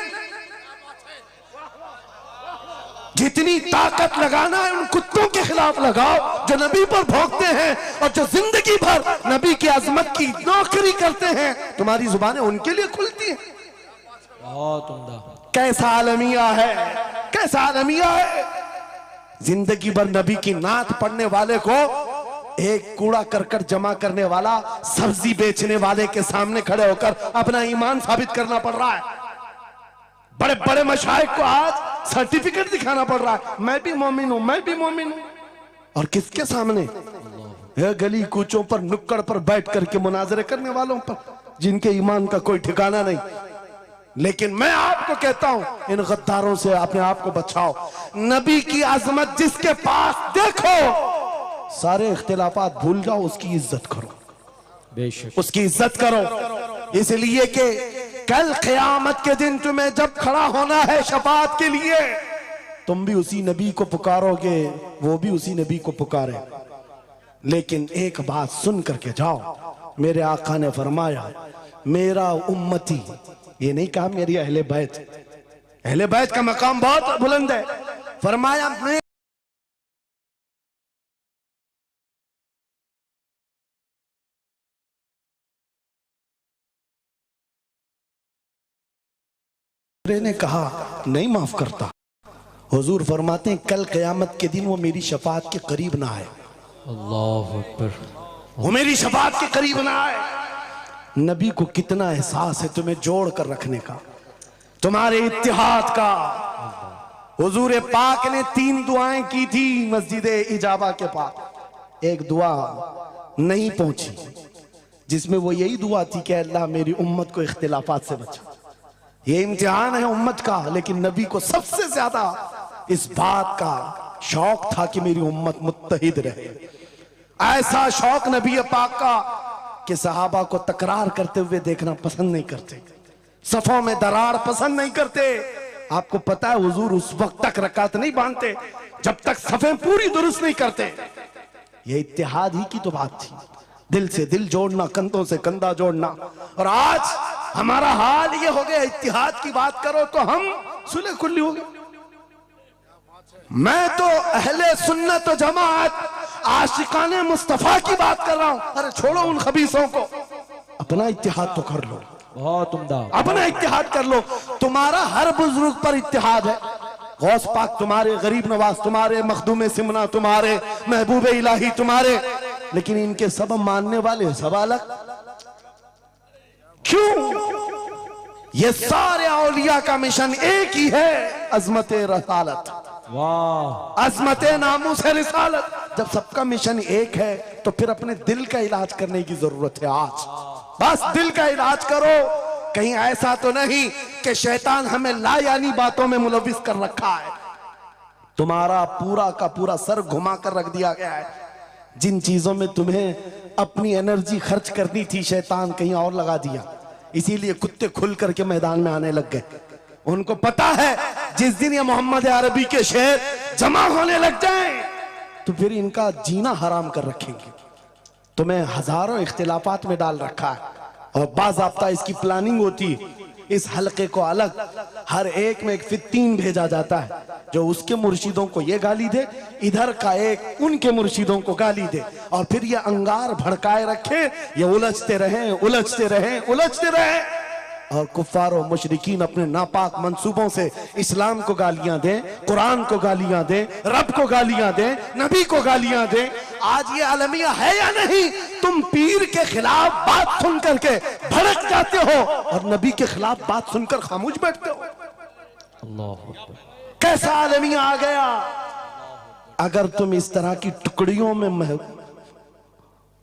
S3: जितनी ताकत लगाना है उन कुत्तों के खिलाफ लगाओ जो नबी पर भौंकते हैं और जो जिंदगी भर नबी की अजमत की नौकरी करते हैं। तुम्हारी जुबानें उनके लिए खुलती हैं।
S4: बहुत उम्दा।
S3: कैसा आलमिया है, कैसा आलमिया है। जिंदगी भर नबी की नात पढ़ने वाले को एक कूड़ा करकट जमा करने वाला सब्जी बेचने वाले के सामने खड़े होकर अपना ईमान साबित करना पड़ रहा है। बड़े बड़े मशाइख को आज सर्टिफिकेट दिखाना पड़ रहा है, मैं भी मोमिन हूं, मैं भी मोमिन हूं। और किसके सामने? है गली कूचों पर, नुक्कड़ पर बैठ करके मुनाजरे करने वालों पर, जिनके ईमान का कोई ठिकाना नहीं। लेकिन मैं आपको कहता हूं, इन गद्दारों से अपने आप को बचाओ। नबी की आजमत जिसके पास देखो, सारे इख्तिलाफात भूल जाओ, उसकी इज्जत करो,
S4: बेशक
S3: उसकी इज्जत करो। इसलिए कि कल क़यामत के दिन तुम्हें जब खड़ा होना है शफाअत के लिए, तुम भी उसी नबी को पुकारोगे, वो भी उसी नबी को पुकारे। लेकिन एक बात सुन करके जाओ, मेरे आका ने फरमाया मेरा उम्मती, ये नहीं कहा मेरी अहले बैत। अहले बैत का मकाम बहुत बुलंद है। फरमाया ने कहा नहीं माफ करता। हुजूर फरमाते हैं कल क़यामत के दिन वो मेरी शफाअत के करीब ना आए,
S4: अल्लाहु अकबर।
S3: वो मेरी शफाअत के करीब ना आए। नबी को कितना एहसास है तुम्हें जोड़ कर रखने का, तुम्हारे इत्तिहाद का। हुजूर पाक ने 3 दुआएं की थी मस्जिद इजाबा के पास। एक दुआ नहीं पहुंची, जिसमें वो यही दुआ थी कि अल्लाह मेरी उम्मत को इख्तिलाफात से बचा। ये इम्तिहान है उम्मत का, लेकिन नबी को सबसे ज्यादा इस बात का शौक था कि मेरी उम्मत मुत्तहिद रहे। ऐसा शौक नबी पाक का कि सहाबा को तकरार करते हुए देखना पसंद नहीं करते, सफों में दरार पसंद नहीं करते। आपको पता है हुजूर उस वक्त तक रकात नहीं बांधते जब तक सफें पूरी दुरुस्त नहीं करते। ये इत्तेहाद ही की तो बात थी, दिल से दिल जोड़ना, कंधों से कंधा जोड़ना। और आज हमारा हाल ये हो गया, इत्तिहाद की बात करो तो हम सुले खुली हो गए। मैं तो अहले सुन्नत व जमात आशिकाने मुस्तफा की बात कर रहा हूं। अरे छोड़ो उन खबीसों को, अपना इत्तिहाद तो कर लो,
S4: बहुत उम्दा।
S3: अपना इत्तिहाद कर लो। तुम्हारा हर बुजुर्ग पर इत्तिहाद है, गौस पाक तुम्हारे, गरीब नवाज तुम्हारे, मखदूम सिमना तुम्हारे, महबूब इलाही तुम्हारे, लेकिन इनके सब मानने वाले सब अलग। क्यों? ये सारे औलिया का मिशन एक ही है, अजमत रसालत,
S4: वाह,
S3: अजमत नामूस रिसालत। जब सबका मिशन एक है तो फिर अपने दिल का इलाज करने की जरूरत है। आज बस दिल का इलाज करो। कहीं ऐसा तो नहीं कि शैतान हमें लायानी बातों में मुलविस कर रखा है। तुम्हारा पूरा का पूरा सर घुमा कर रख दिया गया है। जिन चीजों में तुम्हें अपनी एनर्जी खर्च करनी थी, शैतान कहीं और लगा दिया। इसीलिए कुत्ते खुल करके मैदान में आने लग गए। उनको पता है जिस दिन ये मोहम्मद अरबी के शेर जमा होने लग जाएं तो फिर इनका जीना हराम कर रखेंगे। तुम्हें हजारों इख्तिलाफात में डाल रखा है और बाज़ाब्ता इसकी प्लानिंग होती। इस हलके को अलग, हर एक में एक फित्तीन भेजा जाता है जो उसके मुर्शिदों को ये गाली दे, इधर का एक उनके मुर्शिदों को गाली दे, और फिर ये अंगार भड़काए रखे, ये उलझते रहें उलझते रहें उलझते रहें। और कुफ्फार और मुशरिकीन अपने नापाक मंसूबों से इस्लाम को गालियां दें, कुरान को गालियां दें, रब को गालियां दें, नबी को गालियां दें। आज ये आलमिया है या नहीं? तुम पीर के खिलाफ बात सुन करके भड़क जाते हो और नबी के खिलाफ बात सुनकर खामोश बैठते हो।
S4: अल्लाह,
S3: कैसा आलमिया आ गया। अगर तुम इस तरह की टुकड़ियों में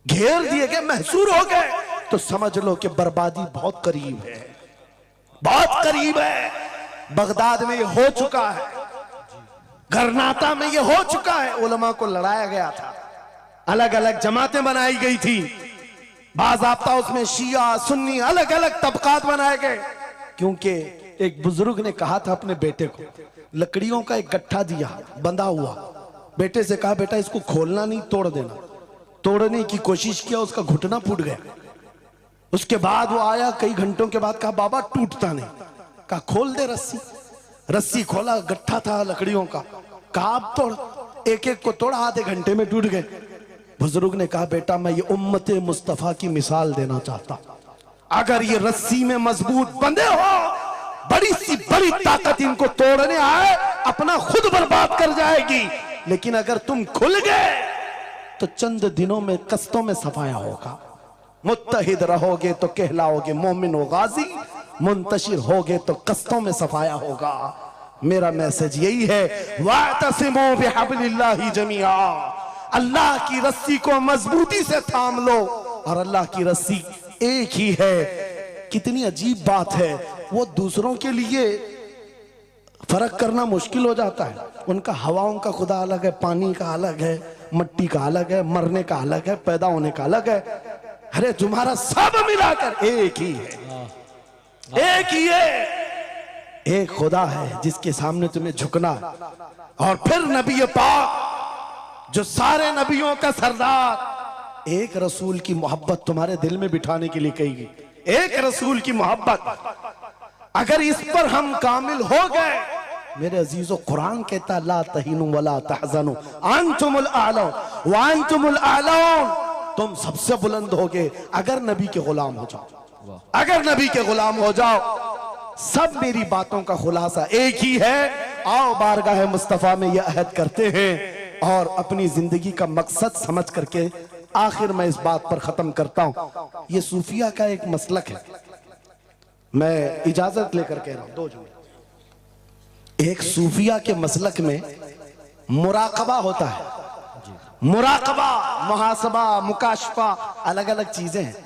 S3: घेर दिए गए, महसूर हो गए, तो समझ लो कि बर्बादी बहुत करीब है, बहुत करीब है। बगदाद में ये हो चुका है, गरनाता में ये हो चुका है। उलमा को लड़ाया गया था, अलग अलग जमातें बनाई गई थी, बाज़ाब्ता उसमें शिया सुन्नी अलग अलग तबकात बनाए गए। क्योंकि एक बुजुर्ग ने कहा था अपने बेटे को, लकड़ियों का एक गट्ठा दिया बंधा हुआ, बेटे से कहा बेटा इसको खोलना नहीं, तोड़ देना। तोड़ने की कोशिश किया, उसका घुटना फूट गया। उसके बाद वो आया कई घंटों के बाद, कहा बाबा टूटता नहीं। कहा खोल दे रस्सी। रस्सी खोला, गट्ठा था लकड़ियों का। कहा अब तोड़। एक एक को तोड़ा, आधे घंटे में टूट गए। बुजुर्ग ने कहा बेटा मैं ये उम्मत मुस्तफा की मिसाल देना चाहता, अगर ये रस्सी में मजबूत बंधे हो, बड़ी सी बड़ी ताकत इनको तोड़ने आए अपना खुद बर्बाद कर जाएगी। लेकिन अगर तुम खुल गए तो चंद दिनों में कस्तों में सफाया होगा। मुत्तहिद रहोगे तो कहलाओगे मोमिन व गाजी, मुंतशिर होगे तो कस्तों में सफाया होगा। मेरा मैसेज यही है, वातसिमू बिहब्लिल्लाहि जमीआ, अल्लाह की रस्सी को मजबूती से थाम लो, और अल्लाह की रस्सी एक ही है। कितनी अजीब बात है, वो दूसरों के लिए फर्क करना मुश्किल हो जाता है। उनका हवाओं का खुदा अलग है, पानी का अलग है, मट्टी का अलग है, मरने का अलग है, पैदा होने का अलग है। अरे तुम्हारा सब मिलाकर एक ही है, एक ही है। एक खुदा है जिसके सामने तुम्हें झुकना है। और फिर नबी पाक जो सारे नबियों का सरदार, एक रसूल की मोहब्बत तुम्हारे दिल में बिठाने के लिए कही गई। एक रसूल की मोहब्बत, अगर इस पर हम कामिल हो गए, मेरे अजीजों, कुरान कहता ला तहीनु वला तहज़नु अंतुमुल आलौन व अंतुमुल आलौन, तुम सबसे बुलंद होगे अगर नबी के गुलाम हो जाओ, अगर नबी के गुलाम हो जाओ। सब मेरी बातों का खुलासा एक ही है। आओ बारगाह मुस्तफा में यह अहद करते हैं और अपनी जिंदगी का मकसद समझ करके आखिर मैं इस बात पर खत्म करता हूं। यह सूफिया का एक मसलक है, मैं इजाजत लेकर कह रहा हूं, 2 जुमले। एक सूफिया के मसलक में मुराकबा होता है। मुराकबा, मुहासबा, मुकाशफा, अलग अलग चीजें हैं।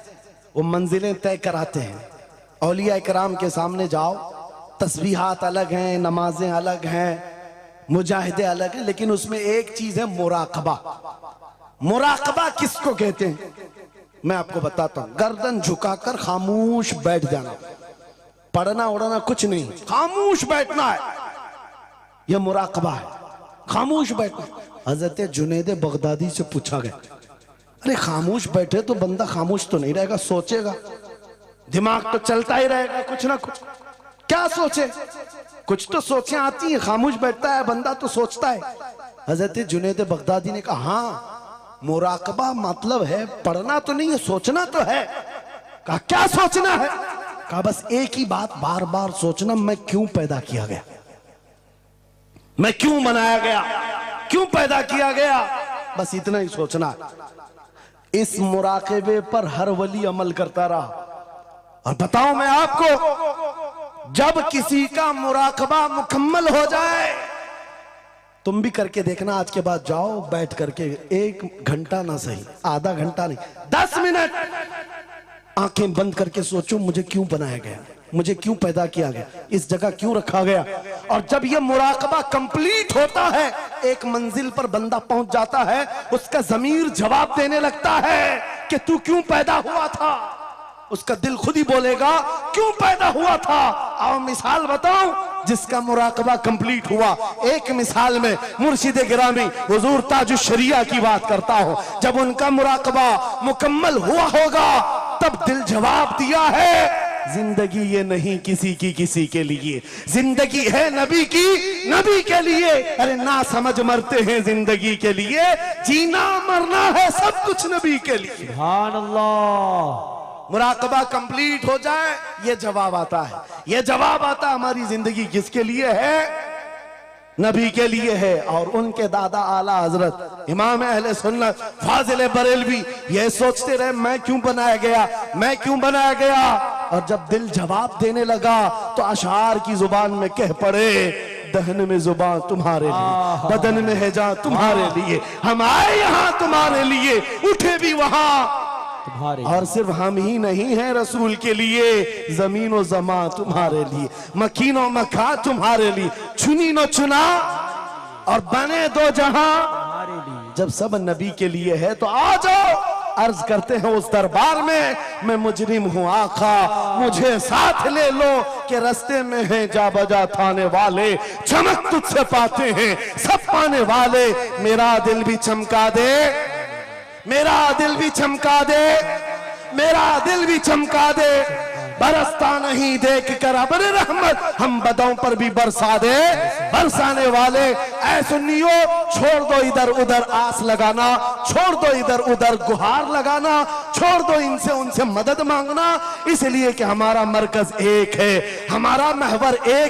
S3: वो मंजिलें तय कराते हैं। औलिया इकराम के सामने जाओ, तस्बीहात अलग हैं, नमाजें अलग हैं, मुजाहिदे अलग हैं, लेकिन उसमें एक चीज है मुराकबा। मुराकबा किसको कहते हैं मैं आपको बताता हूं। गर्दन झुकाकर खामोश बैठ जाना, पढ़ना उड़ना कुछ नहीं, खामोश बैठना है, यह मुराकबा है। खामोश बैठना। हजरत जुनैद बगदादी से पूछा गया, अरे खामोश बैठे तो बंदा खामोश तो नहीं रहेगा, सोचेगा, दिमाग तो चलता ही रहेगा कुछ ना कुछ। क्या सोचे, कुछ तो सोचें आती है, खामोश बैठता है बंदा तो सोचता है। हजरत जुनैद बगदादी ने कहा, हाँ मुराकबा मतलब है पढ़ना तो नहीं है, सोचना तो है। कहा क्या सोचना है? कहा बस एक ही बात बार बार सोचना, मैं क्यों पैदा किया गया, मैं क्यों बनाया गया, क्यों पैदा किया गया, बस इतना ही सोचना। इस मुराकबे पर हर वली अमल करता रहा। और बताओ मैं आपको, जब किसी का मुराकबा मुकम्मल हो जाए, तुम भी करके देखना, आज के बाद जाओ बैठ करके 1 घंटा ना सही, आधा घंटा नहीं, 10 मिनट आंखें बंद करके सोचो, मुझे क्यों बनाया गया, मुझे क्यों पैदा किया गया, इस जगह क्यों रखा गया। और जब यह मुराकबा कंप्लीट होता है, एक मंजिल पर बंदा पहुंच जाता है, उसका ज़मीर जवाब देने लगता है कि तू क्यों पैदा हुआ था। उसका दिल खुद ही बोलेगा क्यों पैदा हुआ था। आओ मिसाल बताऊं जिसका मुराकबा कंप्लीट हुआ। एक मिसाल में मुर्शिद गिरामी हुजूर ताजुश शरिया की बात करता हूं। जब उनका मुराकबा मुकम्मल हुआ होगा, तब दिल जवाब दिया है, जिंदगी ये नहीं किसी की किसी के लिए, जिंदगी है नबी की नबी के लिए। अरे ना समझ मरते हैं जिंदगी के लिए, जीना मरना है सब कुछ नबी के लिए।
S4: सुभान अल्लाह।
S3: मुराकबा कंप्लीट हो जाए, ये जवाब आता है, ये जवाब आता हमारी जिंदगी किसके लिए है, नबी के लिए है। और उनके दादा आला हजरत इमाम अहले सुन्नत फाजिल बरेलवी ये सोचते रहे, मैं क्यों बनाया गया, मैं क्यों बनाया गया। और जब दिल जवाब देने लगा तो अशार की जुबान में कह पड़े, दहन में जुबान तुम्हारे लिए, बदन में है जान तुम्हारे लिए, हम आए यहाँ तुम्हारे लिए, उठे भी वहां
S4: तुम्हारे।
S3: और सिर्फ हम ही नहीं हैं रसूल के लिए, जमीन व जमा तुम्हारे लिए, मकीन व मका तुम्हारे लिए, चुनी न चुना और बने दो जहां
S4: तुम्हारे लिए।
S3: जब सब नबी के लिए है तो आ जाओ, अर्ज करते हैं उस दरबार में, मैं मुजरिम हूं आका मुझे साथ ले लो, के रास्ते में है जा बजा थाने वाले, चमक तुझसे पाते हैं सब पाने वाले। मेरा दिल भी चमका दे, मेरा दिल भी चमका दे, मेरा दिल भी चमका दे, बरसता नहीं देख कर अब्र रहमत, हम बदों पर भी बरसा दे बरसाने वाले। ऐ सुन्नियो छोड़ दो इधर उधर आस लगाना, छोड़ दो इधर उधर गुहार लगाना, छोड़ दो इनसे उनसे मदद मांगना, इसलिए कि हमारा मरकज एक है, हमारा महवर एक